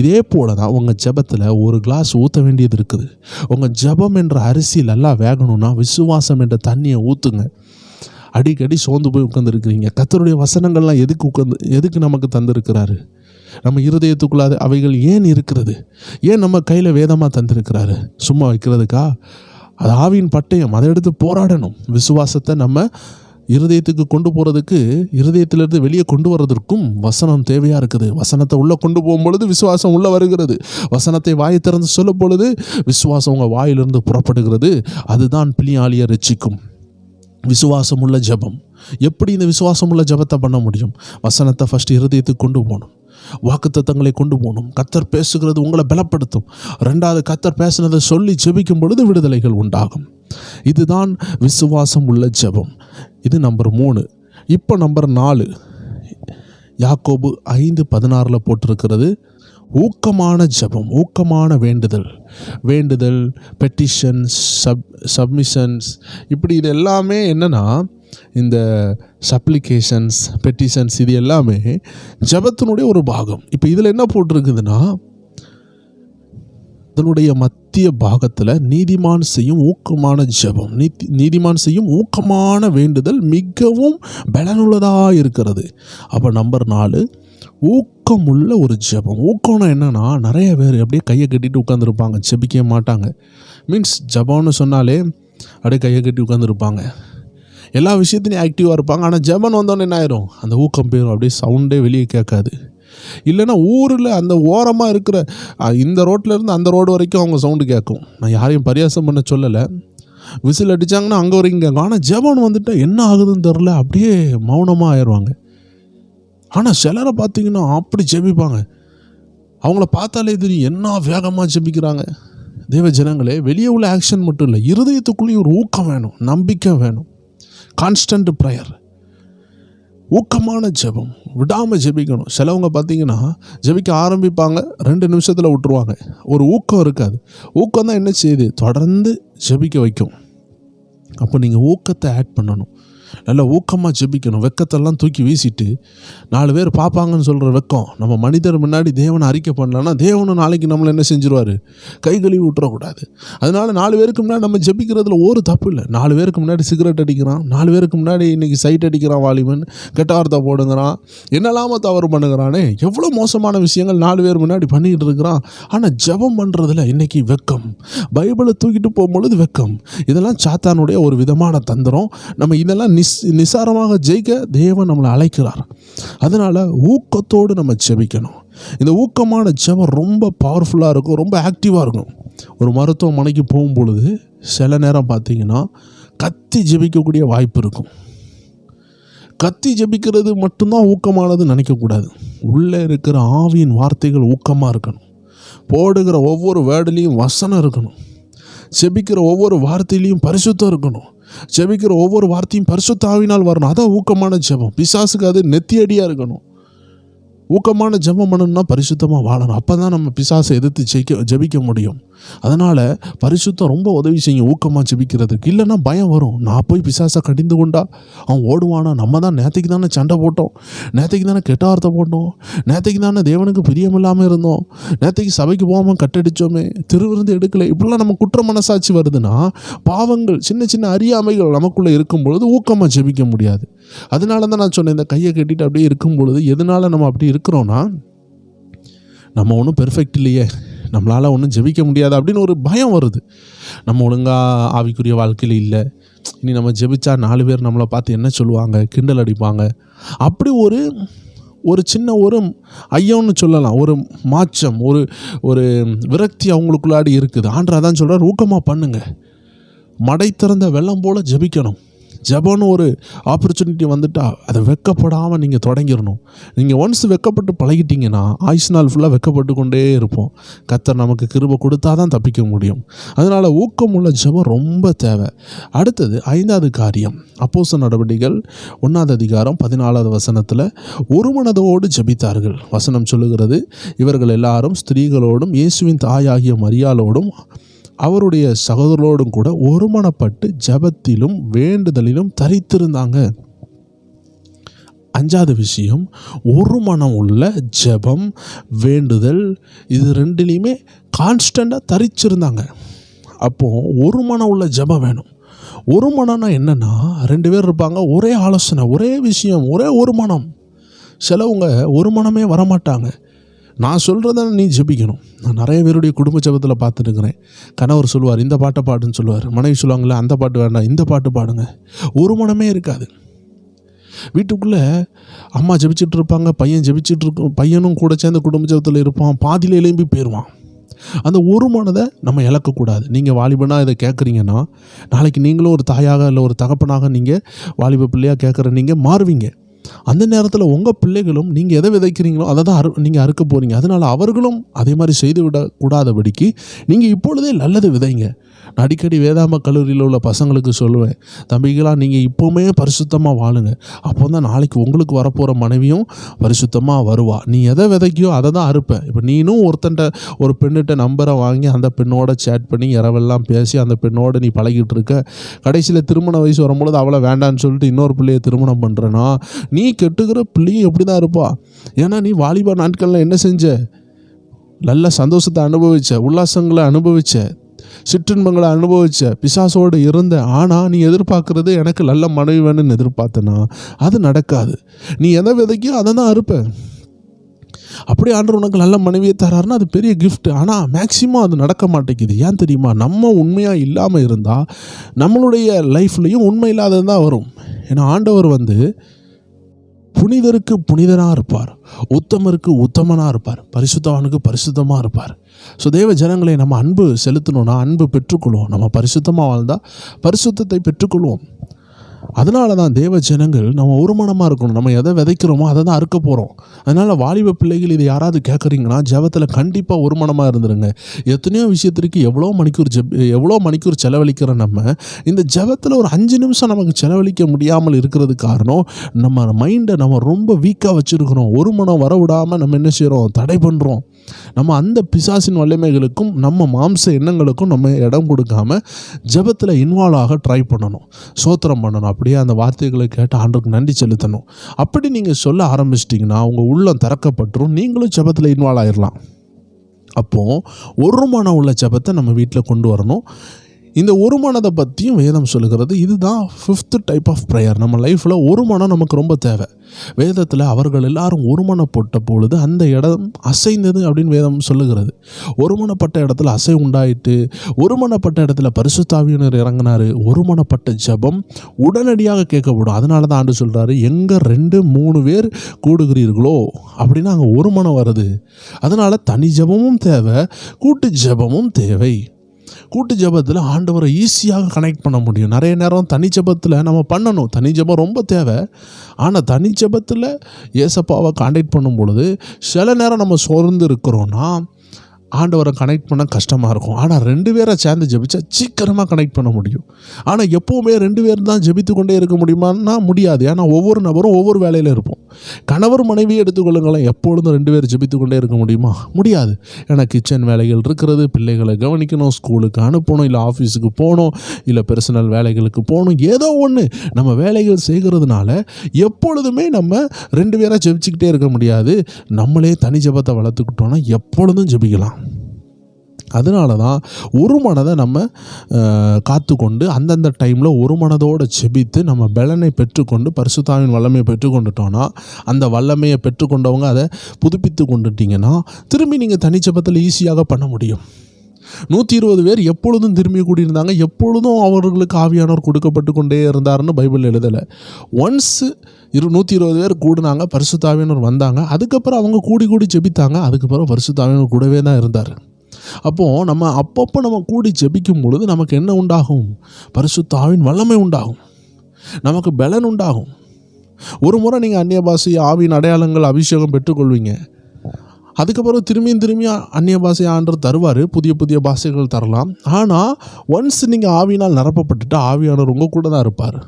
இதே போல் தான் உங்கள் ஜெபத்தில் ஒரு கிளாஸ் ஊற்ற வேண்டியது இருக்குது. உங்கள் ஜெபம் என்ற அரிசி நல்லா வேகணும்னா விசுவாசம் என்ற தண்ணியை ஊற்றுங்க. அடிக்கடி சோர்ந்து போய் உட்காந்துருக்கிறீங்க. கர்த்தருடைய வசனங்கள்லாம் எதுக்கு நமக்கு தந்திருக்கிறாரு? நம்ம இருதயத்துக்குள்ளாத அவைகள் ஏன் இருக்கிறது? ஏன் நம்ம கையில் வேதமாக தந்திருக்கிறாரு? சும்மா வைக்கிறதுக்கா? அது ஆவியின் பட்டயம், அதை எடுத்து போராடணும். விசுவாசத்தை நம்ம இருதயத்துக்கு கொண்டு போகிறதுக்கு, இருதயத்திலிருந்து வெளியே கொண்டு வர்றதற்கும் வசனம் தேவையாக இருக்குது. வசனத்தை உள்ளே கொண்டு போகும்பொழுது விசுவாசம் உள்ளே வருகிறது. வசனத்தை வாயை திறந்து சொல்லும் பொழுது விசுவாசம் உங்கள் வாயிலிருந்து புறப்படுகிறது. அதுதான் பிணியாளியை ரட்சிக்கும். விசுவாசம் உள்ள ஜெபம். எப்படி இந்த விசுவாசம் உள்ள ஜெபத்தை பண்ண முடியும்? வசனத்தை ஃபஸ்ட்டு இருதயத்துக்கு கொண்டு போகணும், வாக்குத்தத்தங்களை கொண்டு போகணும். கர்த்தர் பேசுகிறது உங்களை பலப்படுத்தும். 2வது, கர்த்தர் பேசுனதை சொல்லி ஜெபிக்கும் பொழுது விடுதலைகள் உண்டாகும். இதுதான் விசுவாசம் உள்ள ஜெபம். இது நம்பர் 3. இப்போ நம்பர் 4, யாக்கோபு 5:16 போட்டிருக்கிறது, ஊக்கமான ஜெபம், ஊக்கமான வேண்டுதல், பெட்டிஷன்ஸ், சப்மிஷன்ஸ், இப்படி இது எல்லாமே என்னென்னா, இந்த சப்ளிகேஷன்ஸ், பெட்டிஷன்ஸ், இது எல்லாமே ஜெபத்தினுடைய ஒரு பாகம். இப்போ இதில் என்ன போட்டிருக்குதுன்னா, அதனுடைய மத்திய பாகத்தில் நீதிமான் செய்யும் ஊக்கமான ஜெபம், நீதிமான் செய்யும் ஊக்கமான வேண்டுதல் மிகவும் பலனுள்ளதாக இருக்கிறது. அப்போ நம்பர் 4, ஊக்கமுள்ள ஒரு ஜெபம். ஊக்கம்னா என்னென்னா, நிறைய பேர் அப்படியே கையை கட்டிட்டு உட்காந்துருப்பாங்க, ஜெபிக்கவே மாட்டாங்க. மீன்ஸ் ஜெபம்னு சொன்னாலே அப்படியே கையை கட்டி உட்காந்துருப்பாங்க, எல்லா விஷயத்துலையும் ஆக்டிவாக இருப்பாங்க. ஆனால் ஜெபம் வந்தோடனே என்ன ஆயிரும், அந்த ஊக்கம் போயிடும், அப்படியே சவுண்டே வெளியே கேட்காது. இல்லைன்னா ஊரில் அந்த ஓரமாக இருக்கிற இந்த ரோட்லேருந்து அந்த ரோடு வரைக்கும் அவங்க சவுண்டு கேட்கும். நான் யாரையும் பரியாசம் பண்ண சொல்லலை, விசில் அடித்தாங்கன்னா அங்கே வரைக்கும் கேட்கும். ஆனால் ஜெபம் வந்துட்டால் என்ன ஆகுதுன்னு தெரில, அப்படியே மௌனமாக ஆயிடுவாங்க. ஆனால் சிலரை பார்த்தீங்கன்னா அப்படி ஜெபிப்பாங்க, அவங்கள பார்த்தாலே தெரியும் என்ன வேகமாக ஜெபிக்கிறாங்க. தேவ ஜனங்களே, வெளியே உள்ள ஆக்ஷன் மட்டும் இல்லை, இருதயத்துக்குள்ளேயும் ஒரு ஊக்கம் வேணும், நம்பிக்கை வேணும், கான்ஸ்டன்ட் ப்ரேயர், ஊக்கமான ஜெபம், விடாமல் ஜெபிக்கணும். சிலவங்க பார்த்தீங்கன்னா ஜெபிக்க ஆரம்பிப்பாங்க, 2 நிமிஷத்தில் விட்டுருவாங்க. ஒரு ஊக்கம் இருக்காது. ஊக்கம் தான் என்ன செய்யுது, தொடர்ந்து ஜெபிக்க வைக்கும். அப்போ நீங்கள் ஊக்கத்தை ஆட் பண்ணணும், நல்லா ஊக்கமாக ஜெபிக்கணும். வெக்கத்தெல்லாம் தூக்கி வீசிட்டு 4 பேர் பார்ப்பாங்கன்னு சொல்கிற வெக்கம், நம்ம மனிதர் முன்னாடி தேவனை அறிக்கை பண்ணலன்னா தேவனை நாளைக்கு நம்மளை என்ன செஞ்சிருவார், கை கழுவி விட்டுறக்கூடாது. அதனால் 4 பேருக்கு முன்னாடி நம்ம ஜெபிக்கிறதுல ஒரு தப்பு இல்லை. 4 பேருக்கு முன்னாடி சிகரெட் அடிக்கிறான், 4 பேருக்கு முன்னாடி இன்றைக்கி சைட் அடிக்கிறான், வாலிபன் கெட்ட வார்த்தை போடுங்கிறான், என்னெல்லாம தவறு பண்ணுகிறானே, எவ்வளோ மோசமான விஷயங்கள் 4 பேர் முன்னாடி பண்ணிக்கிட்டு இருக்கிறான். ஆனால் ஜெபம் பண்ணுறதுல இன்றைக்கி வெக்கம், பைபிளை தூக்கிட்டு போகும்பொழுது வெக்கம், இதெல்லாம் சாத்தானுடைய ஒரு விதமான தந்திரம். நம்ம இதெல்லாம் நிசாரமாக ஜெயிக்க தேவன் நம்மளை அழைக்கிறார். அதனால் ஊக்கத்தோடு நம்ம ஜெபிக்கணும். இந்த ஊக்கமான ஜெபம் ரொம்ப பவர்ஃபுல்லாக இருக்கும், ரொம்ப ஆக்டிவாக இருக்கும். ஒரு மருத்துவமனைக்கு போகும்பொழுது சில நேரம் பார்த்தீங்கன்னா கத்தி ஜெபிக்கக்கூடிய வாய்ப்பு இருக்கும். கத்தி ஜெபிக்கிறது மட்டும்தான் ஊக்கமானது நினைக்கக்கூடாது. உள்ளே இருக்கிற ஆவியின் வார்த்தைகள் ஊக்கமாக இருக்கணும். போடுகிற ஒவ்வொரு வேர்டுலேயும் வசனம் இருக்கணும். ஜெபிக்கிற ஒவ்வொரு வார்த்தையிலையும் பரிசுத்தம் இருக்கணும். ஜெபிக்கிற ஒவ்வொரு வார்த்தையும் பரிசுத்த ஆவியினால் வரணும். அதான் ஊக்கமான ஜெபம். பிசாசுக்கு அது நெத்தியடியாக இருக்கணும். ஊக்கமான ஜெபம் பண்ணணும்னா பரிசுத்தமாக வாழணும். அப்போ தான் நம்ம பிசாசை எதிர்த்து ஜெபிக்க முடியும். அதனால் பரிசுத்தம் ரொம்ப உதவி செய்யும் ஊக்கமாக ஜெபிக்கிறதுக்கு. இல்லைன்னா பயம் வரும், நான் போய் பிசாசை கடிந்து கொண்டா அவன் ஓடுவானா, நம்ம தான் நேற்றுக்கு தானே சண்டை போட்டோம், நேற்றுக்கு தானே கெட்ட வார்த்தை போட்டோம், நேற்றுக்கு தானே தேவனுக்கு பிரியமில்லாமல் இருந்தோம், நேற்றுக்கு சபைக்கு போகாமல் கட்டடிச்சோமே, திருவிருந்து எடுக்கலை, இப்படிலாம் நம்ம குற்ற மனசாட்சி வருதுன்னா பாவங்கள், சின்ன சின்ன அறியாமைகள் நமக்குள்ளே இருக்கும் பொழுது ஊக்கமாக ஜெபிக்க முடியாது. அதனால தான் நான் சொன்னேன், இந்த கையை கட்டிட்டு அப்படியே இருக்கும் பொழுது எதனால நம்ம அப்படி இருக்கிறோன்னா, நம்ம ஒன்றும் பெர்ஃபெக்ட் இல்லையே, நம்மளால் ஒன்றும் ஜெபிக்க முடியாது அப்படின்னு ஒரு பயம் வருது. நம்ம ஒழுங்காக ஆவிக்குரிய வாழ்க்கையில் இல்லை, இனி நம்ம ஜெபிச்சா 4 பேர் நம்மளை பார்த்து என்ன சொல்லுவாங்க, கிண்டல் அடிப்பாங்க, அப்படி ஒரு சின்ன ஒரு ஐயம்னு சொல்லலாம், ஒரு மாற்றம், ஒரு விரக்தி அவங்களுக்குள்ளாடி இருக்குது. ஆண்டவர் அதான் சொல்கிறார், ஊக்கமாக பண்ணுங்க, மடை திறந்த வெள்ளம் போல் ஜெபிக்கணும். ஜெபம்னு ஒரு ஆப்பர்ச்சுனிட்டி வந்துட்டால் அதை வெக்கப்படாமல் நீங்கள் தொடங்கிடணும். நீங்கள் ஒன்ஸ் வெக்கப்பட்டு பழகிட்டீங்கன்னா ஆயுசு நாள் ஃபுல்லாக வெக்கப்பட்டு கொண்டே இருப்போம். கர்த்தர் நமக்கு கிருபை கொடுத்தா தான் தப்பிக்க முடியும். அதனால் ஊக்கமுள்ள ஜெபம் ரொம்ப தேவை. அடுத்தது 5வது காரியம், அப்போஸ்தலர் நடவடிக்கைகள் 1வது அதிகாரம் 14வது வசனத்தில் ஒரு மனதோடு ஜெபித்தார்கள். வசனம் சொல்லுகிறது, இவர்கள் எல்லாரும் ஸ்திரீகளோடும் இயேசுவின் தாயாகிய மரியாளோடும் அவருடைய சகோதரரோடும் கூட ஒருமனப்பட்டு ஜெபத்திலும் வேண்டுதலிலும் தரித்திருந்தாங்க. 5வது விஷயம், ஒரு மனம் உள்ள ஜெபம், வேண்டுதல், இது 2லையுமே கான்ஸ்டண்ட்டாக தரிச்சிருந்தாங்க. அப்போது ஒரு மனம் உள்ள ஜெபம் வேணும். ஒரு மனம்னா என்னென்னா, 2 பேர் இருப்பாங்க, ஒரே ஆலோசனை, ஒரே விஷயம், ஒரு மனம். சிலவங்க ஒரு மனமே வரமாட்டாங்க. நான் சொல்கிறத நீ ஜெபிக்கணும். நான் நிறைய பேருடைய குடும்ப ஜெபத்தில் பார்த்துட்டுருக்கிறேன். கணவர் சொல்லுவார், இந்த பாட்டை பாடுன்னு சொல்லுவார், மனைவி சொல்லுவாங்களே அந்த பாட்டு வேண்டாம், இந்த பாட்டு பாடுங்க. ஒரு மனமே இருக்காது. வீட்டுக்குள்ளே அம்மா ஜெபிச்சுட்டு இருப்பாங்க, பையன் ஜெபிச்சுட்டு இருக்கும், பையனும் கூட சேர்ந்த குடும்ப ஜெபத்தில் இருப்பான், பாதியில் எழும்பி போயிடுவான். அந்த ஒரு மனதை நம்ம இழக்கக்கூடாது. நீங்கள் வாலிபனாக இதை கேட்குறீங்கன்னா, நாளைக்கு நீங்களும் ஒரு தாயாக இல்லை ஒரு தகப்பனாக நீங்கள் வாலிப பிள்ளையாக கேட்குற நீங்கள் மாறுவீங்க. அந்த நேரத்தில் உங்கள் பிள்ளைகளும் நீங்கள் எதை விதைக்கிறீங்களோ அதை தான் நீங்கள் அறுக்க போகிறீங்க. அதனால் அவர்களும் அதே மாதிரி செய்து விடக்கூடாதபடிக்கு நீங்கள் இப்பொழுதே நல்லது விதைங்க. நான் அடிக்கடி வேதாம கல்லூரியில் உள்ள பசங்களுக்கு சொல்லுவேன், தம்பிகளாக நீங்கள் இப்போவுமே பரிசுத்தமாக வாழுங்க. அப்போ தான் நாளைக்கு உங்களுக்கு வரப்போகிற மனைவியும் பரிசுத்தமாக வருவா. நீ எதை விதைக்கியோ அதை தான் அறுப்பேன். இப்போ நீனும் ஒரு பெண்ணிட்ட நம்பரை வாங்கி அந்த பெண்ணோட சேட் பண்ணி இரவெல்லாம் பேசி அந்த பெண்ணோட நீ பழகிட்டு இருக்க, கடைசியில் திருமண வயசு வரும்பொழுது அவளை வேண்டான்னு சொல்லிட்டு இன்னொரு பிள்ளையை திருமணம் பண்ணுறேன்னா, நீ கெட்டுக்கிற பிள்ளையும் எப்படி தான் இருப்பா. ஏன்னா நீ வாலிப நாட்களில் என்ன செஞ்ச, நல்ல சந்தோஷத்தை அனுபவிச்ச, உல்லாசங்களை அனுபவிச்ச, சிற்றின்பங்களை அனுபவிச்ச, பிசாசோடு இருந்த. ஆனால் நீ எதிர்பார்க்கறது எனக்கு நல்ல மனைவி வேணும்னு எதிர்பார்த்தனா அது நடக்காது. நீ எதை விதைக்கோ அதை தான் அறுப்ப. அப்படி ஆண்டவர் உனக்கு நல்ல மனைவியை தராருன்னா அது பெரிய கிஃப்ட். ஆனால் மேக்சிமம் அது நடக்க மாட்டேங்குது. ஏன் தெரியுமா? நம்ம உண்மையாக இல்லாமல் இருந்தால் நம்மளுடைய லைஃப்லையும் உண்மை இல்லாதது தான் வரும். ஏன்னா ஆண்டவர் புனிதருக்கு புனிதனாக இருப்பார், உத்தமருக்கு உத்தமனாக இருப்பார், பரிசுத்தவானுக்கு பரிசுத்தமாக இருப்பார். ஸோ தேவ ஜனங்களை நம்ம அன்பு செலுத்தணும்னா அன்பு பெற்றுக்கொள்வோம். நம்ம பரிசுத்தமாக வாழ்ந்தால் பரிசுத்தத்தை பெற்றுக்கொள்வோம். அதனால தான் தேவ ஜனங்கள் நம்ம ஒரு மனமாக இருக்கணும். நம்ம எதை விதைக்கிறோமோ அதை தான் அறுக்க போகிறோம். அதனால் வாலிப பிள்ளைகள் இதை யாராவது கேட்குறீங்கன்னா ஜெபத்தில் கண்டிப்பாக ஒரு மனமாக இருந்துருங்க. எத்தனையோ விஷயத்திற்கு எவ்வளோ மணிக்கூர் செலவழிக்கிற நம்ம இந்த ஜெபத்தில் ஒரு 5 நிமிஷம் நமக்கு செலவழிக்க முடியாமல் இருக்கிறது காரணம் நம்ம மைண்டை நம்ம ரொம்ப வீக்காக வச்சுருக்கிறோம். ஒரு மனம் வர விடாமல் நம்ம என்ன செய்கிறோம்? தடை பண்ணுறோம். நம்ம அந்த பிசாசின் வல்லமைகளுக்கும் நம்ம மாம்ச எண்ணங்களுக்கும் நம்ம இடம் கொடுக்காம ஜெபத்தில் இன்வால்வ் ஆக ட்ரை பண்ணணும், சோத்திரம் பண்ணணும். அப்படியே அந்த வார்த்தைகளை கேட்டு ஆண்டவருக்கு நன்றி செலுத்தணும். அப்படி நீங்கள் சொல்ல ஆரம்பிச்சிட்டிங்கன்னா உங்கள் உள்ளம் திறக்கப்பட்டுரும், நீங்களும் ஜெபத்தில் இன்வால்வ் ஆயிடலாம். அப்போது ஒரு மனம் உள்ள ஜெபத்தை நம்ம வீட்டில் கொண்டு வரணும். இந்த ஒரு மனதை பற்றியும் வேதம் சொல்லுகிறது. இதுதான் 5th டைப் ஆஃப் ப்ரேயர். நம்ம லைஃப்பில் ஒரு மனம் நமக்கு ரொம்ப தேவை. வேதத்தில் அவர்கள் எல்லாரும் ஒருமனப்பட்ட பொழுது அந்த இடம் அசைந்தது அப்படின்னு வேதம் சொல்லுகிறது. ஒருமனப்பட்ட இடத்துல அசை உண்டாயிட்டு, ஒருமனப்பட்ட இடத்துல பரிசுத்த ஆவியானவர் இறங்கினார். ஒருமனப்பட்ட ஜெபம் உடனடியாக கேட்கப்படும். அதனால தான் ஆண்டு சொல்கிறாரு, எங்கே 2-3 பேர் கூடுகிறீர்களோ அப்படின்னா அங்கே ஒரு மனம் வருது. அதனால் தனி ஜெபமும் தேவை, கூட்டு ஜெபமும் தேவை. கூட்டு ஜெபத்தில் ஆண்டவரை ஈஸியாக கனெக்ட் பண்ண முடியும். நிறைய நேரம் தனி ஜெபத்தில் நம்ம பண்ணணும். தனி ஜெபம் ரொம்ப தேவை. ஆனால் தனி ஜெபத்தில் ஏசப்பாவை கான்டாக்ட் பண்ணும் பொழுது சில நேரம் நம்ம சோர்ந்து இருக்கிறோன்னா ஆண்டவரை கனெக்ட் பண்ண கஷ்டமாக இருக்கும். ஆனால் 2 பேரை சேர்ந்து ஜெபிச்சா சீக்கிரமாக கனெக்ட் பண்ண முடியும். ஆனால் எப்போவுமே 2 பேர் தான் ஜெபித்து கொண்டே இருக்க முடியுமான்னா முடியாது. ஏன்னா ஒவ்வொரு நபரும் ஒவ்வொரு வேலையில் இருப்போம். கணவர் மனைவியை எடுத்துக்கொள்ளுங்களேன், எப்பொழுதும் 2 பேர் ஜெபித்து கொண்டே இருக்க முடியுமா? முடியாது. ஏன்னா கிச்சன் வேலைகள் இருக்கிறது, பிள்ளைகளை கவனிக்கணும், ஸ்கூலுக்கு அனுப்பணும், இல்லை ஆஃபீஸுக்கு போகணும், இல்லை பர்சனல் வேலைகளுக்கு போகணும். ஏதோ ஒன்று நம்ம வேலைகள் செய்கிறதுனால எப்பொழுதுமே நம்ம 2 பேராக ஜெபிச்சுக்கிட்டே இருக்க முடியாது. நம்மளே தனி ஜெபத்தை வளர்த்துக்கிட்டோன்னா எப்பொழுதும் ஜெபிக்கலாம். அதனால தான் ஒரு மனதை நம்ம காத்துக்கொண்டு அந்தந்த டைமில் ஒரு மனதோடு செபித்து நம்ம பலனை பெற்றுக்கொண்டு பரிசுத்தாவின் வல்லமையை பெற்றுக்கொண்டுட்டோன்னா, அந்த வல்லமையை பெற்றுக்கொண்டவங்க அதை புதுப்பித்து கொண்டுட்டிங்கன்னா திரும்பி நீங்கள் தனி ஜெபத்தில் ஈஸியாக பண்ண முடியும். 120 பேர் எப்பொழுதும் திரும்பி கூடியிருந்தாங்க. எப்பொழுதும் அவர்களுக்கு ஆவியானவர் கொடுக்கப்பட்டு கொண்டே இருந்தாருன்னு பைபிள் எழுதலை. ஒன்ஸ் 120 பேர் கூடினாங்க, பரிசுத்த ஆவியானவர் வந்தாங்க. அதுக்கப்புறம் அவங்க கூடி ஜெபித்தாங்க. அதுக்கப்புறம் பரிசுத்த ஆவியானவர் கூடவே தான் இருந்தார். அப்போது நம்ம அப்பப்போ நம்ம கூடி ஜெபிக்கும் பொழுது நமக்கு என்ன உண்டாகும்? பரிசுத்த ஆவியின் வல்லமை உண்டாகும், நமக்கு பலன் உண்டாகும். ஒரு முறை நீங்கள் அந்நிய பாஷை ஆவியின் அடையாளங்கள் அபிஷேகம் பெற்றுக்கொள்வீங்க. அதுக்கப்புறம் திரும்பியும் அந்நிய பாஷை ஆண்டவர் தருவார், புதிய பாஷைகள் தரலாம். ஆனால் ஒன்ஸ் நீங்கள் ஆவியினால் நிரப்பப்பட்டுட்டு ஆவியானவர் உங்கள் கூட தான் இருப்பார்.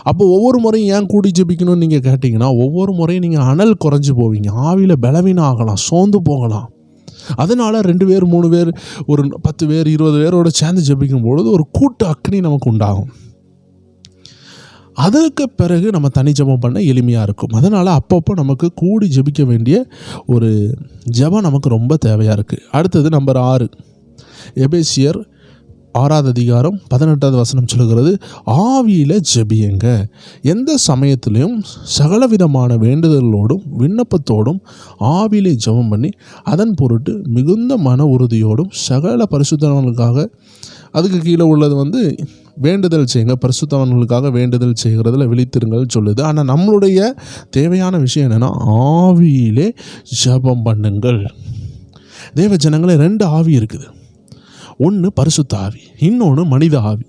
அப்போ ஒவ்வொரு முறையும் ஏன் கூடி ஜெபிக்கணும்னு நீங்கள் கேட்டிங்கன்னா, ஒவ்வொரு முறையும் நீங்கள் அனல் குறைஞ்சி போவீங்க, ஆவியில் பலவீனம் ஆகலாம், சோர்ந்து போகலாம். அதனால் 2 பேர் 3 பேர் ஒரு 10 பேர் 20 பேரோட சேர்ந்து ஜெபிக்கும் பொழுது ஒரு கூட்டு அக்னி நமக்கு உண்டாகும். அதுக்கு பிறகு நம்ம தனி ஜெபம் பண்ண எளிமையாக இருக்கும். அதனால் அப்பப்போ நமக்கு கூடி ஜெபிக்க வேண்டிய ஒரு ஜெபம் நமக்கு ரொம்ப தேவையாக இருக்குது. அடுத்தது நம்பர் 6, எபேசியர் 6வது அதிகாரம் 18வது வசனம் சொல்லுகிறது, ஆவியில் ஜெபியுங்க, எந்த சமயத்திலையும் சகலவிதமான வேண்டுதலோடும் விண்ணப்பத்தோடும் ஆவியிலே ஜெபம் பண்ணி அதன் பொருட்டு மிகுந்த மன உறுதியோடும் சகல பரிசுத்தவான்களுக்காக, அதுக்கு கீழே உள்ளது வேண்டுதல் செய்யுங்க, பரிசுத்தவான்களுக்காக வேண்டுதல் செய்கிறதுல விழித்திருங்கள் சொல்லுது. ஆனால் நம்மளுடைய தேவையான விஷயம் என்னென்னா ஆவியிலே ஜெபம் பண்ணுங்கள். தேவ ஜனங்களே 2 ஆவி இருக்குது. ஒன்று பரிசுத்த ஆவி, இன்னொன்று மனித ஆவி.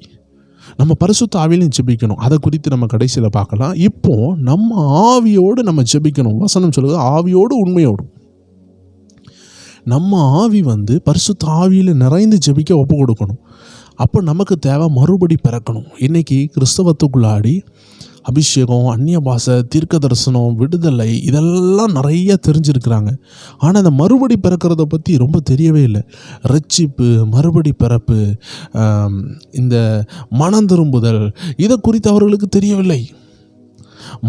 நம்ம பரிசுத்த ஆவியிலையும் ஜெபிக்கணும். அதை குறித்து நம்ம கடைசியில் பார்க்கலாம். இப்போது நம்ம ஆவியோடு நம்ம ஜெபிக்கணும். வசனம் சொல்லுது ஆவியோடு உண்மையோடும். நம்ம ஆவி பரிசுத்த ஆவியில் நிறைந்து ஜெபிக்க ஒப்பு கொடுக்கணும். அப்போ நமக்கு தேவை மறுபடி பிறக்கணும். இன்றைக்கி கிறிஸ்தவத்துக்குள்ளாடி அபிஷேகம், அந்நிய பாஷை, தீர்க்க தரிசனம், விடுதலை இதெல்லாம் நிறைய தெரிஞ்சிருக்கிறாங்க. ஆனால் அந்த மறுபடி பிறக்கிறத பற்றி ரொம்ப தெரியவே இல்லை. ரட்சிப்பு, மறுபடி பிறப்பு, இந்த மனம் திரும்புதல் இதை குறித்து அவர்களுக்கு தெரியவில்லை.